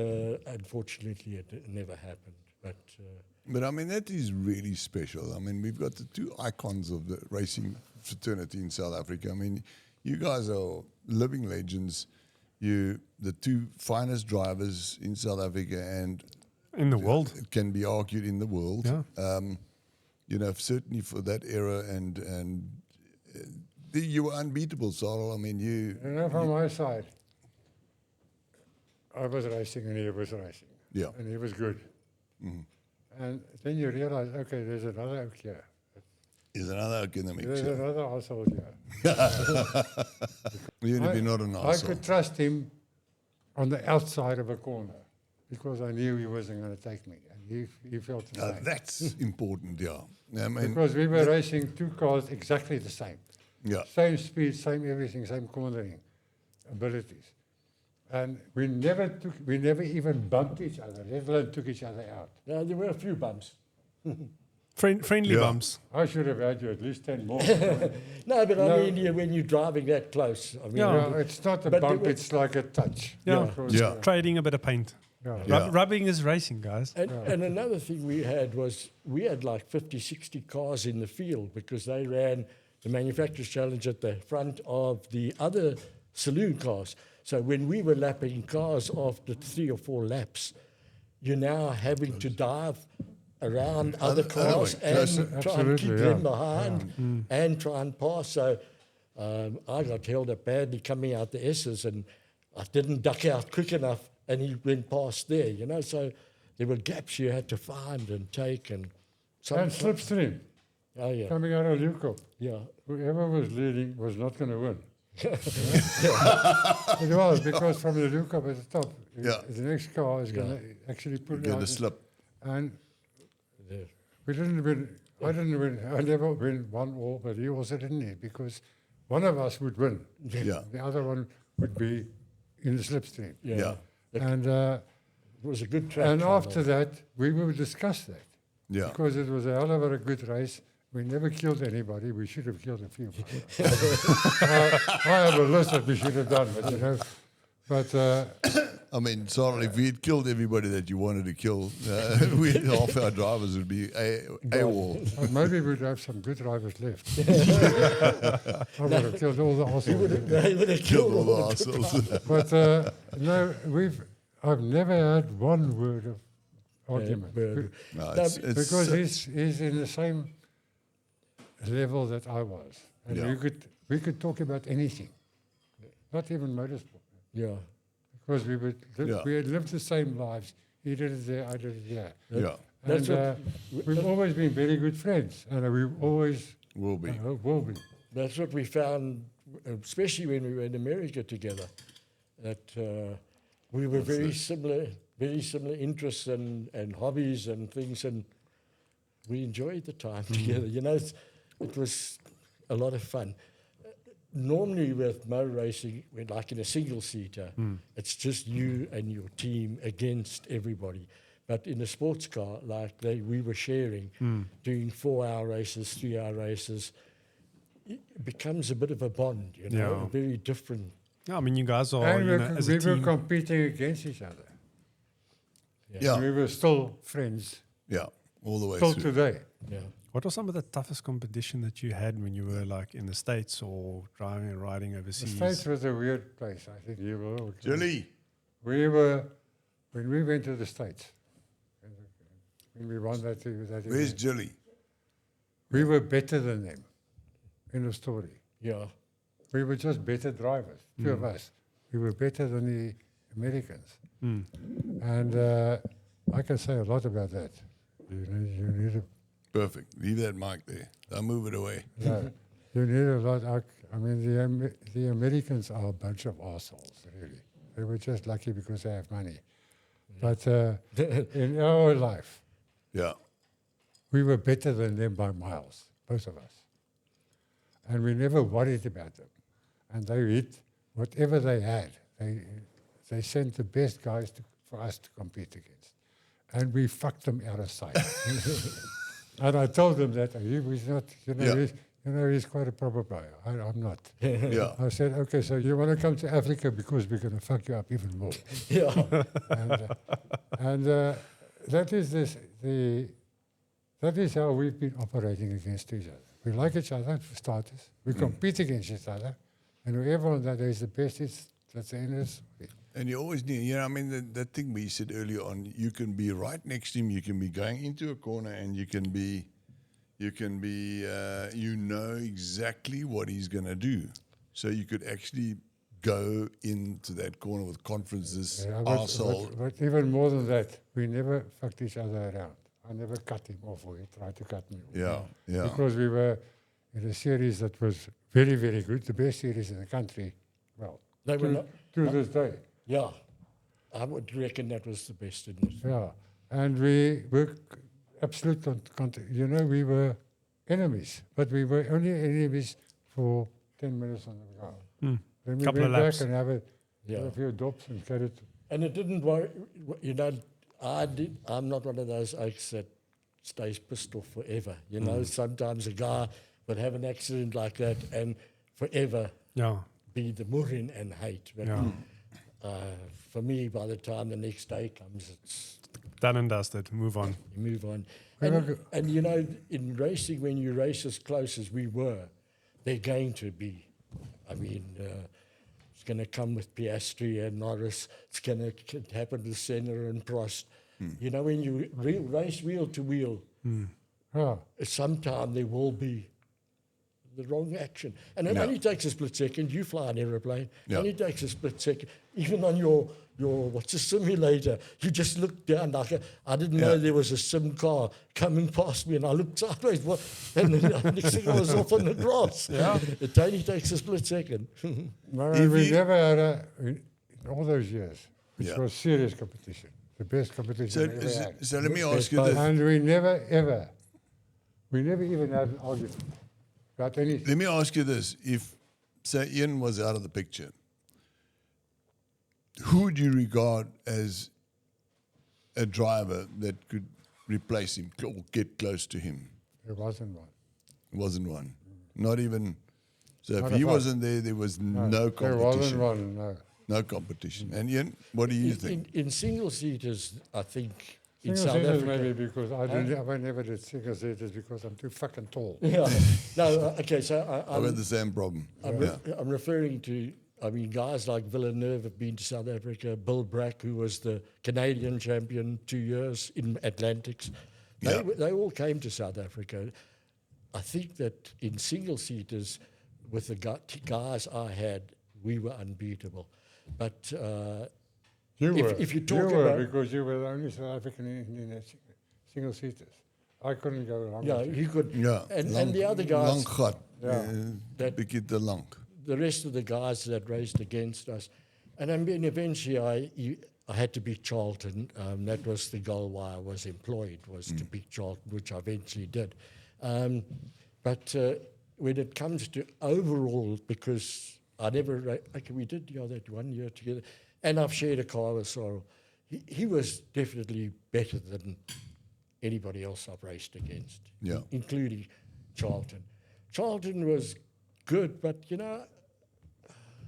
Speaker 2: unfortunately, it never happened. But
Speaker 1: I mean, that is really special. I mean, we've got the two icons of the racing fraternity in South Africa. I mean, you guys are living legends. The two finest drivers in South Africa and
Speaker 4: In the world.
Speaker 1: It can be argued in the world.
Speaker 4: Yeah.
Speaker 1: Certainly for that era, and you were unbeatable, Sarel. I mean,
Speaker 3: From my side, I was racing and he was racing.
Speaker 1: Yeah.
Speaker 3: And he was good.
Speaker 1: Mm-hmm.
Speaker 3: And then you realize, okay, there's another oak here.
Speaker 1: Is another academic.
Speaker 3: There's
Speaker 1: Sure.
Speaker 3: another asshole here.
Speaker 1: Even if you're not an
Speaker 3: I
Speaker 1: asshole.
Speaker 3: could trust him on the outside of a corner because I knew he wasn't going to take me. And he felt the same.
Speaker 1: That's important, yeah. I mean,
Speaker 3: Because we were racing two cars exactly the same.
Speaker 1: yeah.
Speaker 3: Same speed, same everything, same cornering abilities. And we never even bumped each other, let alone took each other out.
Speaker 2: there were a few bumps.
Speaker 4: Friendly
Speaker 1: Yeah.
Speaker 4: bumps.
Speaker 3: I should have had you at least 10 more.
Speaker 2: No, but
Speaker 3: No.
Speaker 2: I mean, when you're driving that close, I mean,
Speaker 4: Yeah.
Speaker 3: It's not a
Speaker 2: But
Speaker 3: bump,
Speaker 2: there
Speaker 3: it's like a touch.
Speaker 4: Yeah.
Speaker 3: Because,
Speaker 1: Yeah.
Speaker 4: Trading a bit of paint.
Speaker 3: yeah.
Speaker 1: Yeah.
Speaker 4: Rubbing is racing, guys.
Speaker 2: And another thing we had was we had like 50, 60 cars in the field, because they ran the manufacturer's challenge at the front of the other saloon cars. So when we were lapping cars after 3 or 4 laps, you're now having to dive around other cars
Speaker 1: way,
Speaker 2: and
Speaker 1: closer.
Speaker 2: try and keep
Speaker 3: Absolutely,
Speaker 2: them
Speaker 3: yeah.
Speaker 2: behind and try and pass. So I got held up badly coming out the S's, and I didn't duck out quick enough, and he went past there, So there were gaps you had to find and take. And
Speaker 3: And slipstream,
Speaker 2: Oh, yeah.
Speaker 3: coming out of Lukop.
Speaker 2: Yeah.
Speaker 3: Whoever was leading was not going to win. It was, because from the Lukop at the top,
Speaker 1: Yeah.
Speaker 3: the next car is going to actually put it
Speaker 1: Get
Speaker 3: out.
Speaker 1: a slip.
Speaker 3: And
Speaker 2: Yeah.
Speaker 3: We didn't win. I didn't win. I never win 1-1, but he also didn't he? Because one of us would win.
Speaker 1: Yeah.
Speaker 3: The other one would be in the slipstream.
Speaker 1: Yeah.
Speaker 3: And
Speaker 2: It was a good track.
Speaker 3: and
Speaker 2: final.
Speaker 3: after that, we will discuss that.
Speaker 1: Yeah.
Speaker 3: Because it was a hell of a good race. We never killed anybody. We should have killed a few. I have a list that we should have done, but you know. But
Speaker 1: I mean, Sarel, if we had killed everybody that you wanted to kill, half our drivers would be AWOL.
Speaker 3: maybe we'd have some good drivers left. I would have killed all the assholes.
Speaker 2: They would have killed
Speaker 1: Killed all
Speaker 2: all
Speaker 1: the
Speaker 2: the
Speaker 1: assholes.
Speaker 3: But no, I've never had one word of argument.
Speaker 2: bird.
Speaker 1: No,
Speaker 2: No,
Speaker 1: it's
Speaker 3: Because he's in the same level that I was. And
Speaker 1: Yeah.
Speaker 3: we could talk about anything. Not even motorsport.
Speaker 2: Yeah.
Speaker 3: Because
Speaker 1: Yeah.
Speaker 3: we had lived the same lives. He did it there, I did it there.
Speaker 1: yeah,
Speaker 2: That's
Speaker 3: And we've always been very good friends. And we always
Speaker 1: will be.
Speaker 3: will be.
Speaker 2: That's what we found, especially when we were in America together, that we were very similar interests and hobbies and things, and we enjoyed the time together. You know, it was a lot of fun. Normally with motor racing, like in a single-seater, it's just you and your team against everybody. But in a sports car, like we were sharing, doing 4-hour races, 3-hour races, it becomes a bit of a bond, you know,
Speaker 4: Yeah.
Speaker 2: very different.
Speaker 4: Yeah, I mean, you guys are,
Speaker 3: And
Speaker 4: you know, as
Speaker 3: we
Speaker 4: a
Speaker 3: were
Speaker 4: team.
Speaker 3: competing against each other.
Speaker 1: Yeah,
Speaker 3: We were still friends
Speaker 1: yeah, all the way
Speaker 3: till
Speaker 1: through.
Speaker 3: today.
Speaker 2: Yeah.
Speaker 4: What was some of the toughest competition that you had when you were like in the States or driving and riding
Speaker 3: The
Speaker 4: overseas?
Speaker 3: States was a weird place. I think you will.
Speaker 1: Julie,
Speaker 3: When we went to the States, when we won that
Speaker 1: where's
Speaker 3: event,
Speaker 1: Julie?
Speaker 3: we were better than them in the story.
Speaker 2: Yeah.
Speaker 3: We were just better drivers, two of us. We were better than the Americans. And I can say a lot about that. You need a
Speaker 1: Perfect. Leave that mic there. Don't move it away.
Speaker 3: no, you need a lot. I mean, the Americans are a bunch of assholes, really. They were just lucky because they have money. But in our life,
Speaker 1: Yeah,
Speaker 3: we were better than them by miles, both of us. And we never worried about them. And they hit whatever they had. They sent the best guys for us to compete against. And we fucked them out of sight. And I told them that he's not, he's quite a proper player. I'm not.
Speaker 1: yeah,
Speaker 3: I said, okay, so you want to come to Africa because we're going to fuck you up even more.
Speaker 2: Yeah.
Speaker 3: and that is how we've been operating against each other. We like each other, for starters. We compete against each other. And whoever on that is the best, that's the end of the story.
Speaker 1: and you always need, you know, I mean, that thing we said earlier on, you can be right next to him, you can be going into a corner, and you know exactly what he's going to do. So you could actually go into that corner with confidence, this arsehole.
Speaker 3: But even more than that, we never fucked each other around. I never cut him off or he tried to cut me off.
Speaker 1: Yeah, yeah.
Speaker 3: Because we were in a series that was very, very good, the best series in the country. Well,
Speaker 2: They were not,
Speaker 3: to this day.
Speaker 2: yeah. I would reckon that was the best in this.
Speaker 3: Yeah. And we were absolute, we were enemies, but we were only enemies for 10 minutes on the ground. Then we
Speaker 4: Couple
Speaker 3: went
Speaker 4: of
Speaker 3: back
Speaker 4: laps.
Speaker 3: and have
Speaker 2: Yeah.
Speaker 3: a few dops and carried.
Speaker 2: And it didn't worry, you know, I'm not one of those oaks that stays pissed off forever. You know, sometimes a guy would have an accident like that and forever
Speaker 4: Yeah.
Speaker 2: be the murin and hate. But
Speaker 4: Yeah.
Speaker 2: for me, by the time the next day comes, it's
Speaker 4: Done and dusted. Move on.
Speaker 2: you move on.
Speaker 3: Well,
Speaker 2: And,
Speaker 3: look-
Speaker 2: and you know, in racing, when you race as close as we were, they're going to be. I mean, it's going to come with Piastri and Norris. It's going to happen with Senna and Prost. You know, when you race wheel to wheel,
Speaker 3: Yeah.
Speaker 2: sometime there will be the wrong action. And it
Speaker 1: Yeah.
Speaker 2: only takes a split second. You fly an aeroplane.
Speaker 1: Yeah.
Speaker 2: It only takes a split second. Even on your what's a simulator, you just look down like I didn't know
Speaker 1: Yeah.
Speaker 2: there was a sim car coming past me, and I looked sideways. And the next thing I was off on the grass. Yeah. It only takes a split second.
Speaker 3: No,
Speaker 1: If
Speaker 3: we
Speaker 1: you-
Speaker 3: never had in all those years, which
Speaker 1: Yeah.
Speaker 3: was serious competition, the best competition we ever had.
Speaker 1: So let me ask you
Speaker 2: Yes,
Speaker 1: this.
Speaker 3: And we never, ever We never even had an argument about anything.
Speaker 1: Let me ask you this. If, say, Ian was out of the picture, who would you regard as a driver that could replace him or get close to him?
Speaker 3: There wasn't one.
Speaker 1: Wasn't one. Not even. So
Speaker 3: Not
Speaker 1: if he
Speaker 3: a fuss.
Speaker 1: wasn't there was no
Speaker 3: There
Speaker 1: competition.
Speaker 3: wasn't one, no.
Speaker 1: No competition. And Ian, what do you think?
Speaker 2: In single seaters, I think in
Speaker 3: Single
Speaker 2: South
Speaker 3: seaters
Speaker 2: Africa.
Speaker 3: maybe because I never did single seaters because I'm too fucking tall.
Speaker 2: Yeah. No. Okay. So
Speaker 1: I've had the same problem.
Speaker 2: I'm referring to. I mean, guys like Villeneuve have been to South Africa. Bill Bragg, who was the Canadian champion 2 years in Atlantics, they all came to South Africa. I think that in single seaters, with the guys I had, we were unbeatable. But
Speaker 3: You were.
Speaker 2: if you talk
Speaker 3: were
Speaker 2: about
Speaker 3: because you were the only South African in the single seaters. I couldn't go along.
Speaker 2: yeah,
Speaker 3: with
Speaker 2: he could.
Speaker 1: Ja.
Speaker 2: And the other guys,
Speaker 1: Lang gat.
Speaker 3: Ja.
Speaker 2: Dat-
Speaker 1: Bietjie te lank.
Speaker 2: the rest of the guys that raced against us. And I mean, eventually I had to beat Charlton. That was the goal why I was employed, was to beat Charlton, which I eventually did. But when it comes to overall, because I never, okay, we did that 1 year together, and I've shared a car with Sarel. He was definitely better than anybody else I've raced against,
Speaker 1: Yeah.
Speaker 2: including Charlton. Charlton was good, but you know,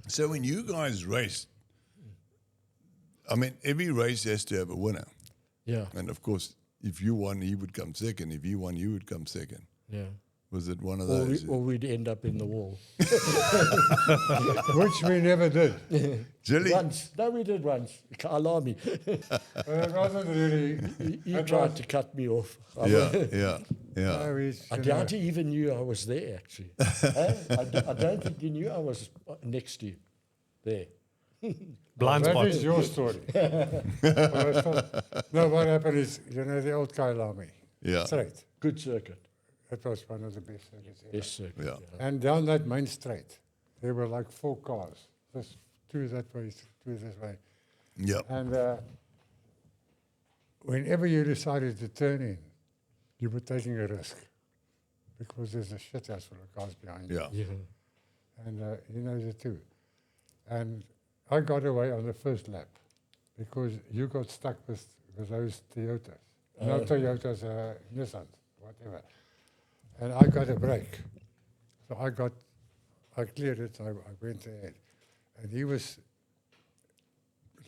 Speaker 1: So when you guys raced, I mean, every race has to have a winner.
Speaker 2: yeah,
Speaker 1: And of course, if you won, he would come second. If he won, you would come second.
Speaker 2: yeah.
Speaker 1: Was it one of
Speaker 2: Or,
Speaker 1: those?
Speaker 2: or we'd end up in the wall.
Speaker 3: Which we never did.
Speaker 1: Jilly?
Speaker 2: Once, no, we did once. Kyalami.
Speaker 3: But it wasn't really.
Speaker 2: He
Speaker 3: it
Speaker 2: tried
Speaker 3: was-
Speaker 2: to cut me off.
Speaker 1: Yeah.
Speaker 3: no, he's,
Speaker 2: I
Speaker 3: you
Speaker 2: doubt
Speaker 3: know,
Speaker 2: he even knew I was there, actually. I don't think he knew I was next to you there.
Speaker 4: Blind
Speaker 3: that
Speaker 4: spot.
Speaker 3: is your story. No, what happened is, you know, the old Kyalami.
Speaker 1: Yeah.
Speaker 3: Straight.
Speaker 2: Good circuit.
Speaker 3: That was one of the best circuits ever.
Speaker 2: Yes, circuit.
Speaker 1: Yeah.
Speaker 3: And down that main straight, there were like 4 cars. Just 2 that way, 2 this way.
Speaker 1: Yeah.
Speaker 3: And whenever you decided to turn in, you were taking a risk because there's a shit house full of cars behind you.
Speaker 1: Yeah.
Speaker 2: Yeah.
Speaker 3: And he knows it too. And I got away on the first lap because you got stuck with those Toyotas. Not Toyotas, Nissans, whatever. And I got a break. So I cleared it, I went ahead. And he was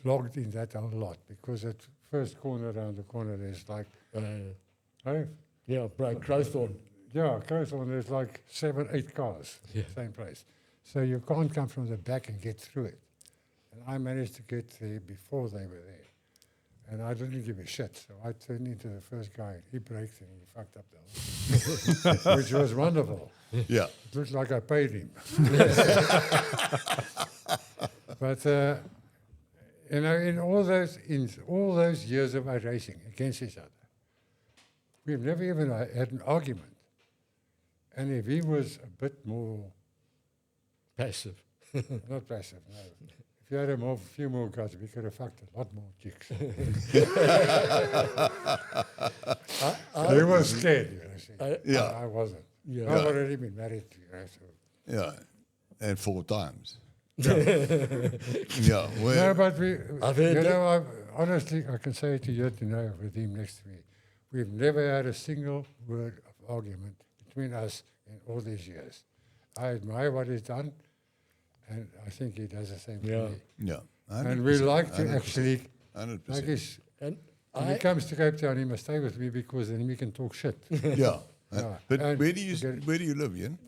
Speaker 3: logged in that whole lot because at first corner around the corner there's like, hey,
Speaker 2: Yeah, Crowthorne.
Speaker 3: yeah, Crowthorne, there's like 7, 8 cars,
Speaker 2: Yeah.
Speaker 3: same place. So you can't come from the back and get through it. And I managed to get there before they were there. And I didn't give a shit, so I turned into the first guy. He braked and he fucked up the whole which was wonderful.
Speaker 1: Yeah.
Speaker 3: It looked like I paid him. But you know, in all those years of our racing against each other, we've never even had an argument. And if he was a bit more
Speaker 2: Passive.
Speaker 3: not passive, no. If you had a few more guys, we could have fucked a lot more chicks. He was scared, you know. See.
Speaker 1: Yeah.
Speaker 3: I wasn't.
Speaker 2: Yeah.
Speaker 3: I've already been married, you know, so.
Speaker 1: Yeah. And 4 times. Yeah.
Speaker 3: No,
Speaker 1: Well,
Speaker 3: but we,
Speaker 2: I've heard
Speaker 3: you
Speaker 2: that.
Speaker 3: know, honestly, I can say to you know, with him next to me, we've never had a single word of argument between us in all these years. I admire what he's done, and I think he does the same
Speaker 2: Yeah.
Speaker 3: to me.
Speaker 1: yeah.
Speaker 3: And we like to actually,
Speaker 1: 100%.
Speaker 3: like his,
Speaker 2: And
Speaker 3: when he comes to Cape Town, he must stay with me because then we can talk shit.
Speaker 1: Yeah.
Speaker 3: Yeah.
Speaker 1: But
Speaker 3: And
Speaker 1: where do you
Speaker 3: again-
Speaker 1: live, Ian?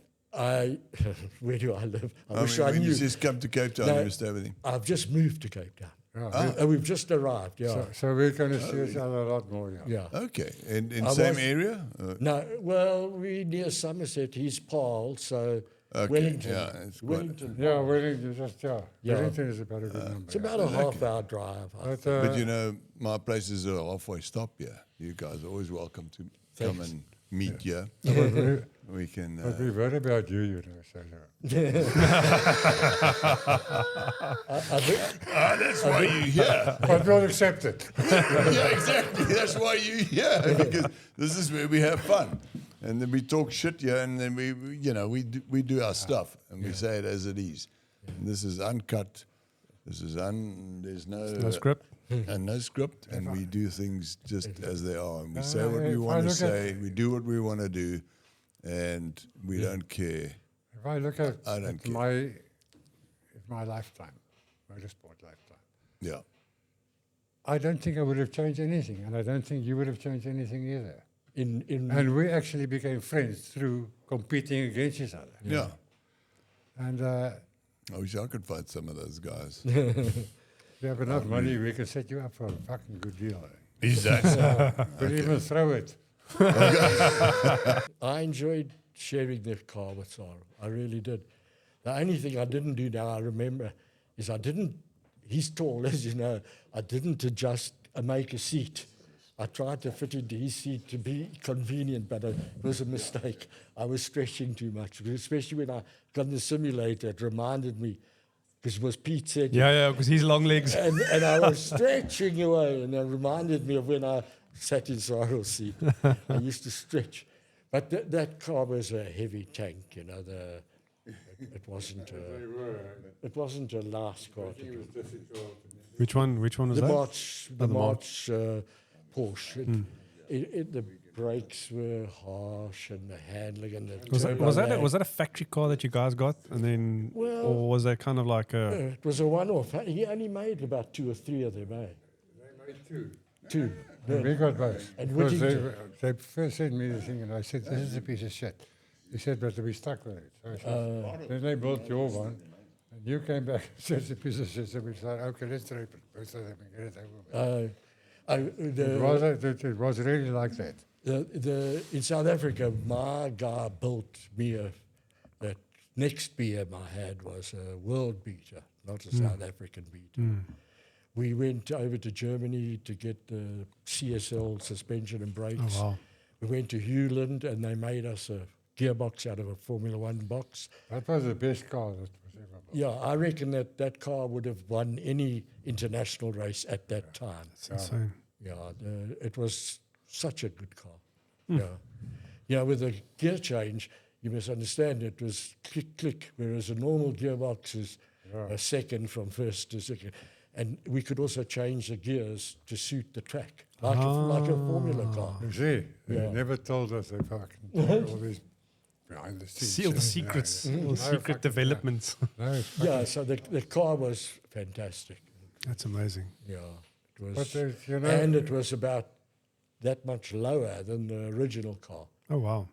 Speaker 2: where do I live? I
Speaker 1: I
Speaker 2: wish
Speaker 1: mean,
Speaker 2: I
Speaker 1: when
Speaker 2: knew.
Speaker 1: you just come to Cape Town,
Speaker 2: No.
Speaker 1: you stay with him.
Speaker 2: I've just moved to Cape Town.
Speaker 3: Yeah.
Speaker 2: We've just arrived, yeah.
Speaker 3: So we're going to see each other a lot more, yeah.
Speaker 2: Yeah.
Speaker 1: Okay. In
Speaker 2: I
Speaker 1: same
Speaker 2: was-
Speaker 1: area?
Speaker 2: No, well, we're near Somerset. He's Paarl, so
Speaker 1: Okay,
Speaker 2: Wellington.
Speaker 1: yeah, it's quite-
Speaker 2: Wellington.
Speaker 3: Yeah, Wellington,
Speaker 2: Yeah.
Speaker 3: Wellington is about a good number.
Speaker 2: It's about a half-hour drive.
Speaker 1: But you know, my place is a halfway stop here. You guys are always welcome to come and meet here. We can.
Speaker 3: But we've heard about you, you know, so
Speaker 1: That's why you're here.
Speaker 3: but we'll accept it.
Speaker 1: Yeah, exactly. That's why you're here because this is where we have fun. And then we talk shit here, and then we do our stuff, and we say it as it is. And this is uncut. This is there's
Speaker 4: No script.
Speaker 1: and no script, and we do things just as they are, and we say what we
Speaker 3: if I
Speaker 1: want to
Speaker 3: look
Speaker 1: say, we do what we want to do, and we don't care.
Speaker 3: If I look at,
Speaker 1: I don't care.
Speaker 3: my lifetime, motorsport lifetime,
Speaker 1: Yeah,
Speaker 3: I don't think I would have changed anything, and I don't think you would have changed anything either.
Speaker 2: In
Speaker 3: And we actually became friends through competing against each other.
Speaker 1: yeah.
Speaker 3: And
Speaker 1: I wish I could fight some of those guys.
Speaker 3: if you have enough money, we can set you up for a fucking good deal.
Speaker 1: Exactly.
Speaker 3: We'll even throw it.
Speaker 2: I enjoyed sharing the car with Sarel. I really did. The only thing I didn't do now, I remember, is he's tall, as you know, I didn't adjust make a seat. I tried to fit into his seat to be convenient, but it was a mistake. I was stretching too much, especially when I got in the simulator. It reminded me, because it was Pete said,
Speaker 4: Yeah, because he's long legs.
Speaker 2: and I was stretching away, and it reminded me of when I sat in Sarel's seat. I used to stretch. But that car was a heavy tank, you know. It wasn't a nice car to do.
Speaker 4: Which one was
Speaker 2: The
Speaker 4: that?
Speaker 2: March,
Speaker 4: the
Speaker 2: March Porsche. The brakes were harsh, and the handling and the
Speaker 4: Was
Speaker 2: turbo
Speaker 4: that a factory car that you guys got, and then,
Speaker 2: Well,
Speaker 4: or was that kind of like a?
Speaker 2: It was a one-off. He only made about 2 or 3 of them, eh?
Speaker 3: They made two.
Speaker 2: 2.
Speaker 3: And we got both.
Speaker 2: And
Speaker 3: Because
Speaker 2: Whittington.
Speaker 3: they first sent me the thing, and I said, this is a piece of shit. He said, but we stuck with it. So I said, then they built your one, and you came back and said it's a piece of shit. So we said, okay, let's drape it. Both of them and get it over with. It was really like that.
Speaker 2: In South Africa, my guy built me that next BM I had was a world beater, not a South African beater. We went over to Germany to get the CSL suspension and brakes.
Speaker 4: Oh, wow.
Speaker 2: We went to Hewland, and they made us a gearbox out of a Formula One box.
Speaker 3: That was the best car that was ever built.
Speaker 2: Yeah, I reckon that car would have won any international race at that time.
Speaker 4: It's insane.
Speaker 2: Yeah, it was such a good car. Yeah, with the gear change, you must understand it was click, click, whereas a normal gearbox is a second from first to second. And we could also change the gears to suit the track, like a Formula car.
Speaker 3: You see, they
Speaker 2: Yeah.
Speaker 3: never told us they fucking told all these behind the scenes.
Speaker 4: Sealed
Speaker 3: shit.
Speaker 4: secrets,
Speaker 3: No,
Speaker 4: all
Speaker 3: no
Speaker 4: secret
Speaker 3: fucking-
Speaker 4: developments.
Speaker 3: No,
Speaker 2: Yeah, so the car was fantastic.
Speaker 4: That's amazing.
Speaker 2: Yeah, it was,
Speaker 3: But there's, you know,
Speaker 2: and it was about that much lower than the original car.
Speaker 4: Oh wow.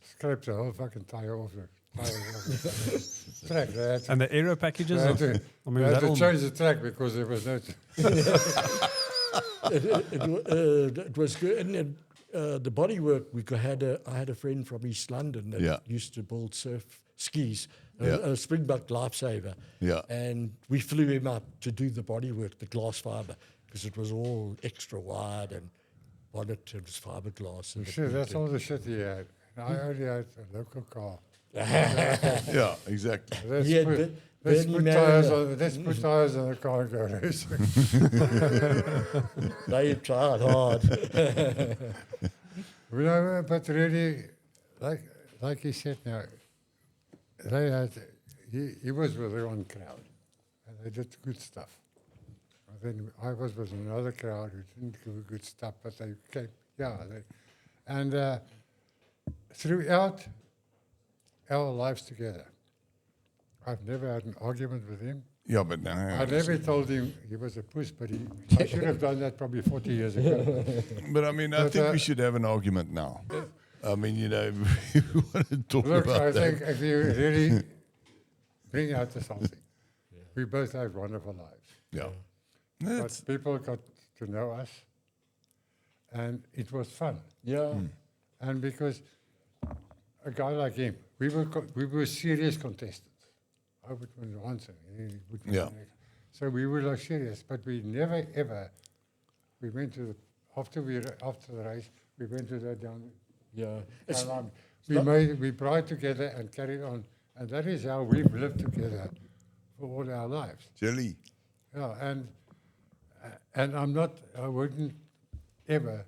Speaker 3: scraped the whole fucking tire off the track. They had to,
Speaker 4: And the aero packages.
Speaker 3: they had to,
Speaker 4: I mean,
Speaker 3: they had
Speaker 4: that
Speaker 3: to
Speaker 4: all,
Speaker 3: change the track because there was no.
Speaker 2: It was good. And then, the bodywork, I had a friend from East London that used to build surf skis, a Springbok lifesaver.
Speaker 1: Yeah.
Speaker 2: And we flew him up to do the bodywork, the glass fibre, because it was all extra wide and bonnet and fiberglass. And
Speaker 3: Shit, that's all the shit he had. And I only had a local car.
Speaker 1: Yeah, exactly.
Speaker 3: Let's,
Speaker 2: Yeah,
Speaker 3: put,
Speaker 2: Be-
Speaker 3: let's,
Speaker 2: Bernie
Speaker 3: put
Speaker 2: Mann,
Speaker 3: tires on, let's put tires on the car and go racing.
Speaker 2: They tried hard.
Speaker 3: You know, but really, like he said now, they had, he was with their own crowd, and they did good stuff. And then I was with another crowd who didn't do good stuff, but they came, and throughout our lives together, I've never had an argument with him.
Speaker 1: Yeah, but now,
Speaker 3: I never told him he was a puss, but I should have done that probably 40 years ago.
Speaker 1: but I mean, I
Speaker 3: But,
Speaker 1: think we should have an argument now. I mean, you know, if we want to talk
Speaker 3: Look,
Speaker 1: about
Speaker 3: I
Speaker 1: that.
Speaker 3: think if you really bring out to something, we both have wonderful lives.
Speaker 1: Yeah.
Speaker 3: But
Speaker 1: That's,
Speaker 3: people got to know us, and it was fun.
Speaker 2: Yeah.
Speaker 3: And because a guy like him, we were serious contestants. I would win once, and he would win
Speaker 1: Yeah.
Speaker 3: the next. So we were like serious, but we never ever. We went to after the race, we went to that down.
Speaker 2: Yeah. It's,
Speaker 3: We brought together and carried on, and that is how we've lived together for all our lives.
Speaker 1: Jelly.
Speaker 3: Yeah, and I wouldn't ever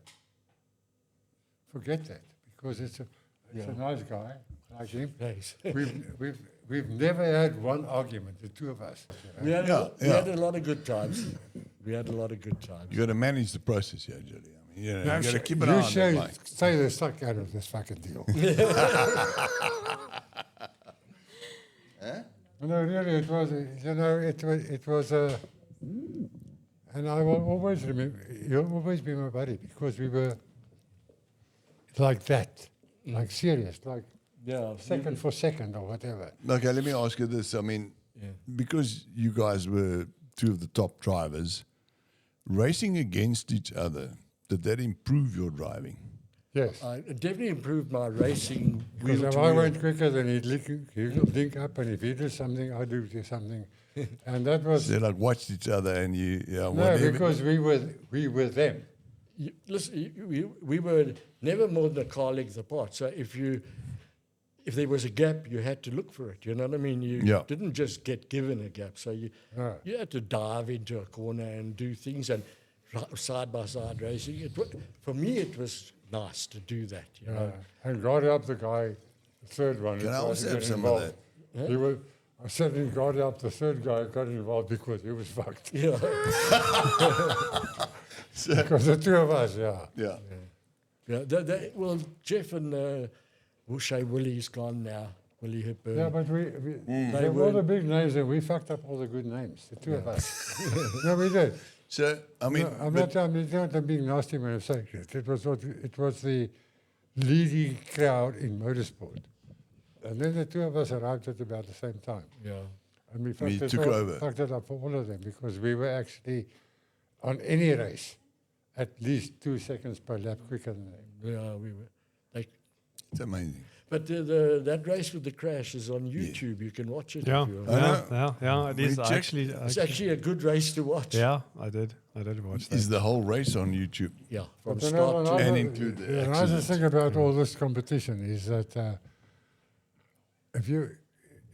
Speaker 3: forget that, because it's a nice guy, like him.
Speaker 2: Thanks.
Speaker 3: We've never had one argument, the two of us.
Speaker 2: We had, we
Speaker 1: Yeah.
Speaker 2: had a lot of good times. We had a lot of good times.
Speaker 1: You got to manage the process here, Julie. I mean, you got to
Speaker 3: Now,
Speaker 1: keep an eye on that, mate.
Speaker 3: Stay the suck out of this fucking deal. No, really, it was, it was a, and I will always remember, you'll always be my buddy, because we were like that, like serious, like
Speaker 2: Yeah.
Speaker 3: second for second or whatever.
Speaker 1: Okay, let me ask you this. I mean, because you guys were two of the top drivers, racing against each other, did that improve your driving?
Speaker 3: Yes.
Speaker 2: It definitely improved my racing.
Speaker 3: Because
Speaker 2: wheel
Speaker 3: if
Speaker 2: to
Speaker 3: I
Speaker 2: wheel.
Speaker 3: went quicker, then he'd link up, and if he did something, I'd do something. And that was,
Speaker 1: They like watched each other and you,
Speaker 3: no,
Speaker 1: whatever.
Speaker 3: because we were them.
Speaker 2: Listen, we were never more than a car length apart. So if there was a gap, you had to look for it. You know what I mean? You
Speaker 1: Yeah.
Speaker 2: didn't just get given a gap. So you had to dive into a corner and do things and side by side racing. For me, it was nice to do that. You know?
Speaker 3: And God help the guy, the third one.
Speaker 1: Can
Speaker 3: who
Speaker 1: I
Speaker 3: tried
Speaker 1: also
Speaker 3: to
Speaker 1: have
Speaker 3: get
Speaker 1: some of
Speaker 3: involved. He was, I said, and God help the third guy who got involved because he was fucked.
Speaker 2: Yeah.
Speaker 3: Because the two of us,
Speaker 1: Yeah.
Speaker 2: Yeah. Well, Jeff and Willie's gone now. Willie Hipper.
Speaker 3: Yeah, but we they were all the big names, and we fucked up all the good names, the two of us. No, we did.
Speaker 1: So, I mean,
Speaker 3: No, I'm
Speaker 1: but-
Speaker 3: not being nasty when I'm saying it. It was the leading crowd in motorsport. And then the two of us arrived at about the same time.
Speaker 2: Yeah.
Speaker 3: And we
Speaker 1: We took over.
Speaker 3: fucked it up for all of them because we were actually, on any race, at least 2 seconds per lap quicker than them.
Speaker 2: Yeah, we were.
Speaker 1: it's amazing.
Speaker 2: But that race with the crash is on YouTube. You can watch it.
Speaker 4: Yeah,
Speaker 2: If you want.
Speaker 4: yeah. It
Speaker 1: We
Speaker 4: is
Speaker 1: checked-
Speaker 4: actually.
Speaker 2: It's actually a good race to watch.
Speaker 4: Yeah, I did watch that.
Speaker 1: Is the whole race on YouTube?
Speaker 2: Yeah, from
Speaker 3: But
Speaker 2: start to
Speaker 1: And include the
Speaker 3: another
Speaker 1: accidents.
Speaker 3: thing about all this competition is that if you're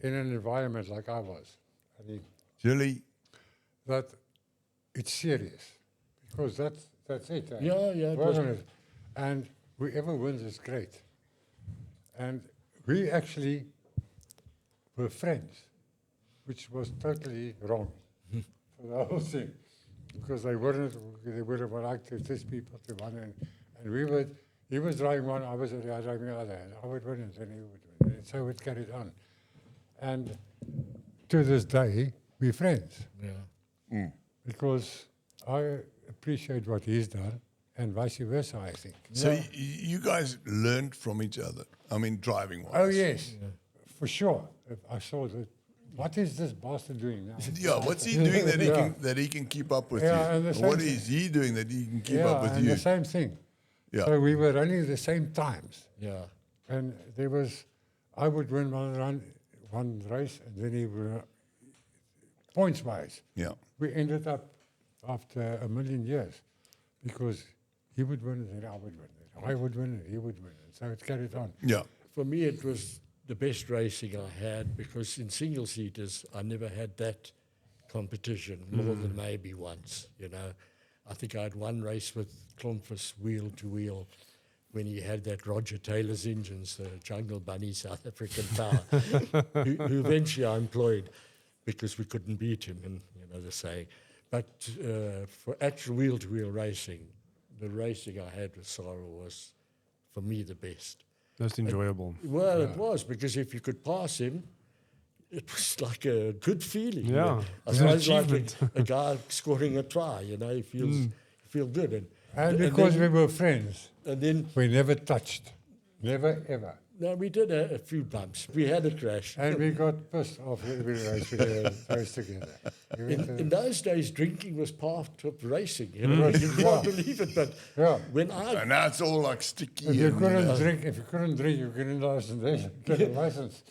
Speaker 3: in an environment like I was, I mean,
Speaker 1: Julie,
Speaker 3: that it's serious because that's it. eh?
Speaker 2: Yeah, yeah, it was-
Speaker 3: Wasn't it? And whoever wins is great. And we actually were friends, which was totally wrong for the whole thing, because they would have liked to test people to win, and he was driving one, I was driving the other, and I would win and then he would win, and so it carried on. And to this day, we're friends.
Speaker 2: Yeah.
Speaker 3: Because I appreciate what he's done, and vice versa, I think.
Speaker 1: so you guys learned from each other. I mean, driving wise.
Speaker 3: Oh, yes, for sure. If I saw that. What is this bastard doing now?
Speaker 1: Yeah, what's he doing that he
Speaker 3: Yeah.
Speaker 1: can keep up with
Speaker 3: Yeah, and
Speaker 1: you?
Speaker 3: the
Speaker 1: Or what
Speaker 3: same
Speaker 1: is he doing that he can keep
Speaker 3: yeah,
Speaker 1: up with
Speaker 3: and
Speaker 1: you?
Speaker 3: the same thing.
Speaker 1: Yeah.
Speaker 3: So we were running the same times.
Speaker 2: Yeah.
Speaker 3: And I would win one race, and then he would, points-wise.
Speaker 1: Yeah.
Speaker 3: We ended up after a million years because he would win and then I would win. I would win and he would win. And so it carried on.
Speaker 1: Yeah.
Speaker 2: For me, it was the best racing I had because in single-seaters, I never had that competition more than maybe once, you know. I think I had one race with Klomfus wheel to wheel when he had that Roger Taylor's engines, the Jungle Bunny South African power, who eventually I employed because we couldn't beat him, and you know the saying. But for actual wheel-to-wheel racing, the racing I had with Sarel was, for me, the best.
Speaker 4: Most enjoyable.
Speaker 2: Well, it was, because if you could pass him, it was like a good feeling. you
Speaker 4: Yeah,
Speaker 2: know. I
Speaker 4: it's an
Speaker 2: suppose like
Speaker 4: achievement.
Speaker 2: a guy scoring a try, you know, he feels feel good.
Speaker 3: And because
Speaker 2: then,
Speaker 3: we were friends,
Speaker 2: and then,
Speaker 3: we never touched. Never, ever.
Speaker 2: no, we did a few bumps. We had a crash.
Speaker 3: And we got pissed off every race we did race together.
Speaker 2: In those days, drinking was part of racing. You know, you can't believe it, but
Speaker 3: Yeah.
Speaker 2: when I
Speaker 1: And now it's all like sticky.
Speaker 3: If you
Speaker 1: and,
Speaker 3: couldn't drink, you couldn't get a license.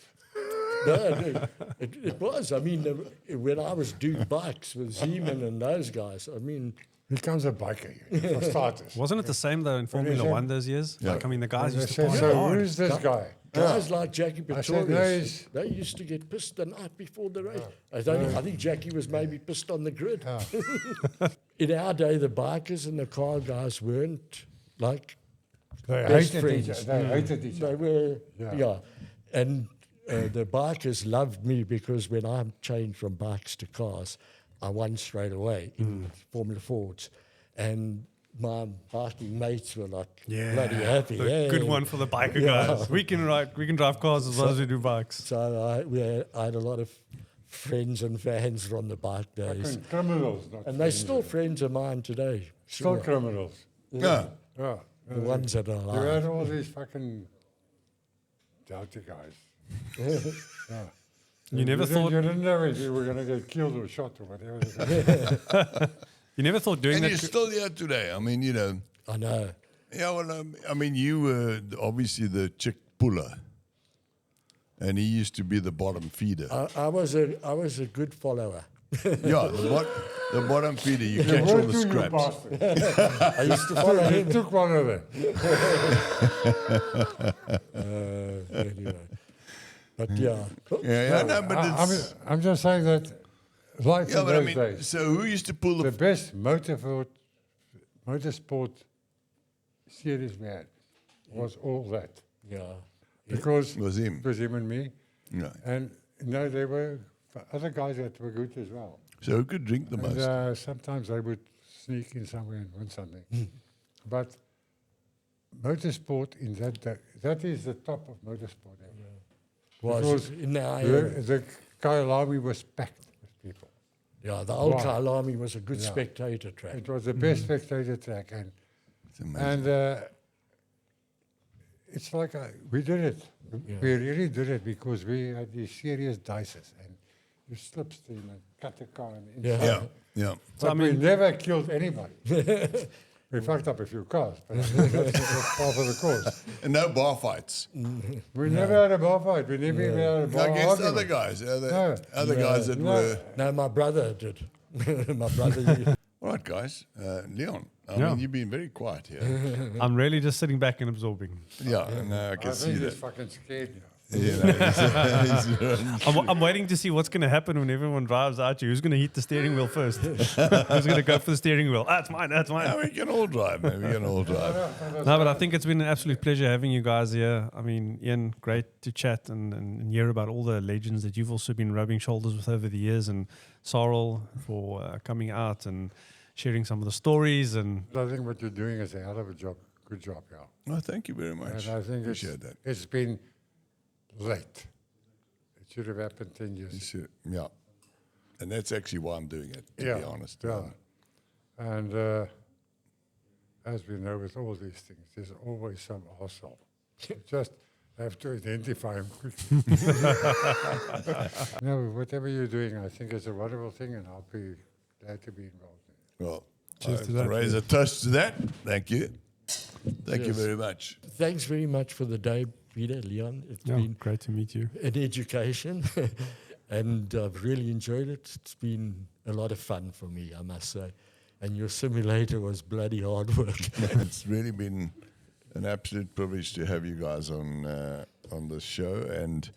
Speaker 2: no, it was. I mean, when I was doing bikes with Zeeman and those guys, I mean,
Speaker 3: He comes a biker, for starters.
Speaker 4: Wasn't it the same though in Formula
Speaker 3: said-
Speaker 4: One those years?
Speaker 1: Yeah.
Speaker 4: Like, I mean, the guys
Speaker 3: And
Speaker 4: used
Speaker 3: they
Speaker 4: to
Speaker 3: said,
Speaker 4: party
Speaker 3: so
Speaker 4: hard.
Speaker 3: who's this guy?
Speaker 2: guys like Jackie
Speaker 3: I said, no,
Speaker 2: Pretorius,
Speaker 3: he's-
Speaker 2: they used to get pissed the night before the race. I think Jackie was maybe pissed on the grid. In our day, the bikers and the car guys weren't like
Speaker 3: They
Speaker 2: best
Speaker 3: hated
Speaker 2: friends.
Speaker 3: each other. They hated each
Speaker 2: They
Speaker 3: other.
Speaker 2: were,
Speaker 3: Yeah.
Speaker 2: yeah. And the bikers loved me because when I changed from bikes to cars, I won straight away in Formula Fords. And my biking mates were like bloody happy.
Speaker 4: The
Speaker 2: yeah.
Speaker 4: good one for the biker
Speaker 2: Yeah.
Speaker 4: guys. We can drive cars as well as we do bikes.
Speaker 2: So I had a lot of friends and fans on the bike days.
Speaker 3: Fucking criminals. Not
Speaker 2: And they're
Speaker 3: friends.
Speaker 2: still friends of mine today.
Speaker 3: Still
Speaker 2: Sure.
Speaker 3: criminals.
Speaker 1: Yeah.
Speaker 3: Yeah.
Speaker 2: The ones that are
Speaker 3: You
Speaker 2: alive.
Speaker 3: had all these fucking dirty guys. Yeah.
Speaker 4: You never thought
Speaker 3: You didn't know if you were going to get killed or shot or whatever.
Speaker 4: you never thought doing
Speaker 1: And
Speaker 4: that.
Speaker 1: you're still here today. I mean, you know.
Speaker 2: I know.
Speaker 1: Yeah, well, I mean, you were obviously the chick puller. And he used to be the bottom feeder.
Speaker 2: I was a good follower.
Speaker 1: Yeah, the bottom feeder. You
Speaker 3: You
Speaker 1: catch all
Speaker 3: were
Speaker 1: the
Speaker 3: too, you
Speaker 1: scraps.
Speaker 3: bastard.
Speaker 2: I used to follow
Speaker 3: You
Speaker 2: him.
Speaker 3: took one of them.
Speaker 2: Anyway. But yeah.
Speaker 1: Yeah, no, but it's...
Speaker 3: I'm just saying that life
Speaker 1: Yeah,
Speaker 3: in
Speaker 1: but I
Speaker 3: those
Speaker 1: mean,
Speaker 3: days,
Speaker 1: so who used to pull
Speaker 3: the
Speaker 1: the...
Speaker 3: best motorsport series we had was all that.
Speaker 2: Yeah.
Speaker 3: Because
Speaker 1: Was him.
Speaker 3: it was him and me.
Speaker 1: Yeah.
Speaker 3: And no, there were other guys that were good as well.
Speaker 1: So who could drink the most?
Speaker 3: And sometimes they would sneak in somewhere and win something. But motorsport in that is the top of motorsport ever.
Speaker 2: Was
Speaker 3: Because
Speaker 2: in the area.
Speaker 3: the Kyalami was packed with people.
Speaker 2: Yeah, the old
Speaker 3: Wow.
Speaker 2: Kyalami was a good
Speaker 3: Yeah.
Speaker 2: spectator track.
Speaker 3: It was the best spectator track, and
Speaker 1: It's amazing.
Speaker 3: it's like we did it.
Speaker 2: Yeah.
Speaker 3: We really did it because we had these serious dices, and you slipstream and cut the car and
Speaker 2: Yeah.
Speaker 1: Yeah, yeah.
Speaker 3: But
Speaker 4: I mean-
Speaker 3: we never killed anybody. We fucked up a few cars, but that's part of the course.
Speaker 1: And no bar fights.
Speaker 3: We never had a bar fight. We never even had a bar
Speaker 1: Against
Speaker 3: argument.
Speaker 1: other guys.
Speaker 3: No.
Speaker 1: Other guys that
Speaker 3: No.
Speaker 1: were...
Speaker 2: No, my brother did. My brother.
Speaker 1: All right, guys. Leon, I
Speaker 4: Yeah.
Speaker 1: mean, you've been very quiet here.
Speaker 4: I'm really just sitting back and absorbing.
Speaker 1: Yeah, no, I can
Speaker 3: I
Speaker 1: see
Speaker 3: think he's
Speaker 1: that.
Speaker 3: fucking scared now.
Speaker 1: You know,
Speaker 4: I'm waiting to see what's going to happen when everyone drives at you. Who's going to hit the steering wheel first? Who's going to go for the steering wheel? That's mine. That's mine.
Speaker 1: we can all drive, man. We can all drive.
Speaker 4: No, but I think it's been an absolute pleasure having you guys here. I mean, Ian, great to chat and hear about all the legends that you've also been rubbing shoulders with over the years, and Sarel for coming out and sharing some of the stories. And
Speaker 3: I think what you're doing is a hell of a job. Good job, yeah.
Speaker 1: Oh, thank you very much.
Speaker 3: And I think
Speaker 1: Appreciate that.
Speaker 3: it's been late. It should have happened 10 years
Speaker 1: You
Speaker 3: ago.
Speaker 1: should- yeah. And that's actually why I'm doing it, to be honest.
Speaker 3: Yeah. And as we know with all these things, there's always some arsehole. You just have to identify him quickly. No, whatever you're doing, I think it's a wonderful thing, and I'll be glad to be involved in it.
Speaker 1: Well,
Speaker 4: Cheers
Speaker 1: I
Speaker 4: to that.
Speaker 1: raise a toast to that. Thank you. Thank you
Speaker 2: Yes.
Speaker 1: very much.
Speaker 2: Thanks very much for the day, Peter, Leon. It's
Speaker 4: yeah,
Speaker 2: been
Speaker 4: great to meet you.
Speaker 2: an education, and I've really enjoyed it. It's been a lot of fun for me, I must say. And your simulator was bloody hard work.
Speaker 1: It's really been an absolute privilege to have you guys on this show. And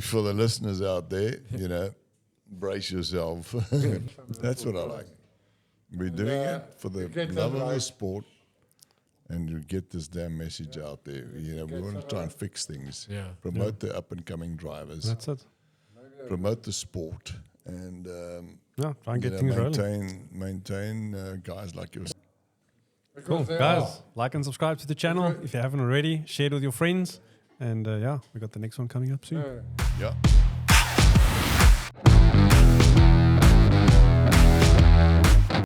Speaker 1: for the listeners out there, you know, brace yourself. That's what I like. We're doing it for the
Speaker 3: you get
Speaker 1: love
Speaker 3: that
Speaker 1: of the
Speaker 3: right.
Speaker 1: sport, and you get this damn message out there. You know, we want to try and fix things.
Speaker 2: Yeah.
Speaker 1: Promote the up and coming drivers.
Speaker 4: That's it.
Speaker 1: Promote the sport, and
Speaker 4: Yeah, try and
Speaker 1: you
Speaker 4: get
Speaker 1: know,
Speaker 4: things rolling.
Speaker 1: maintain guys like yourself.
Speaker 4: Cool.
Speaker 3: Because they
Speaker 4: Guys,
Speaker 3: are.
Speaker 4: like and subscribe to the channel if you haven't already. Share it with your friends. And yeah, we got the next one coming up soon.
Speaker 1: Yeah.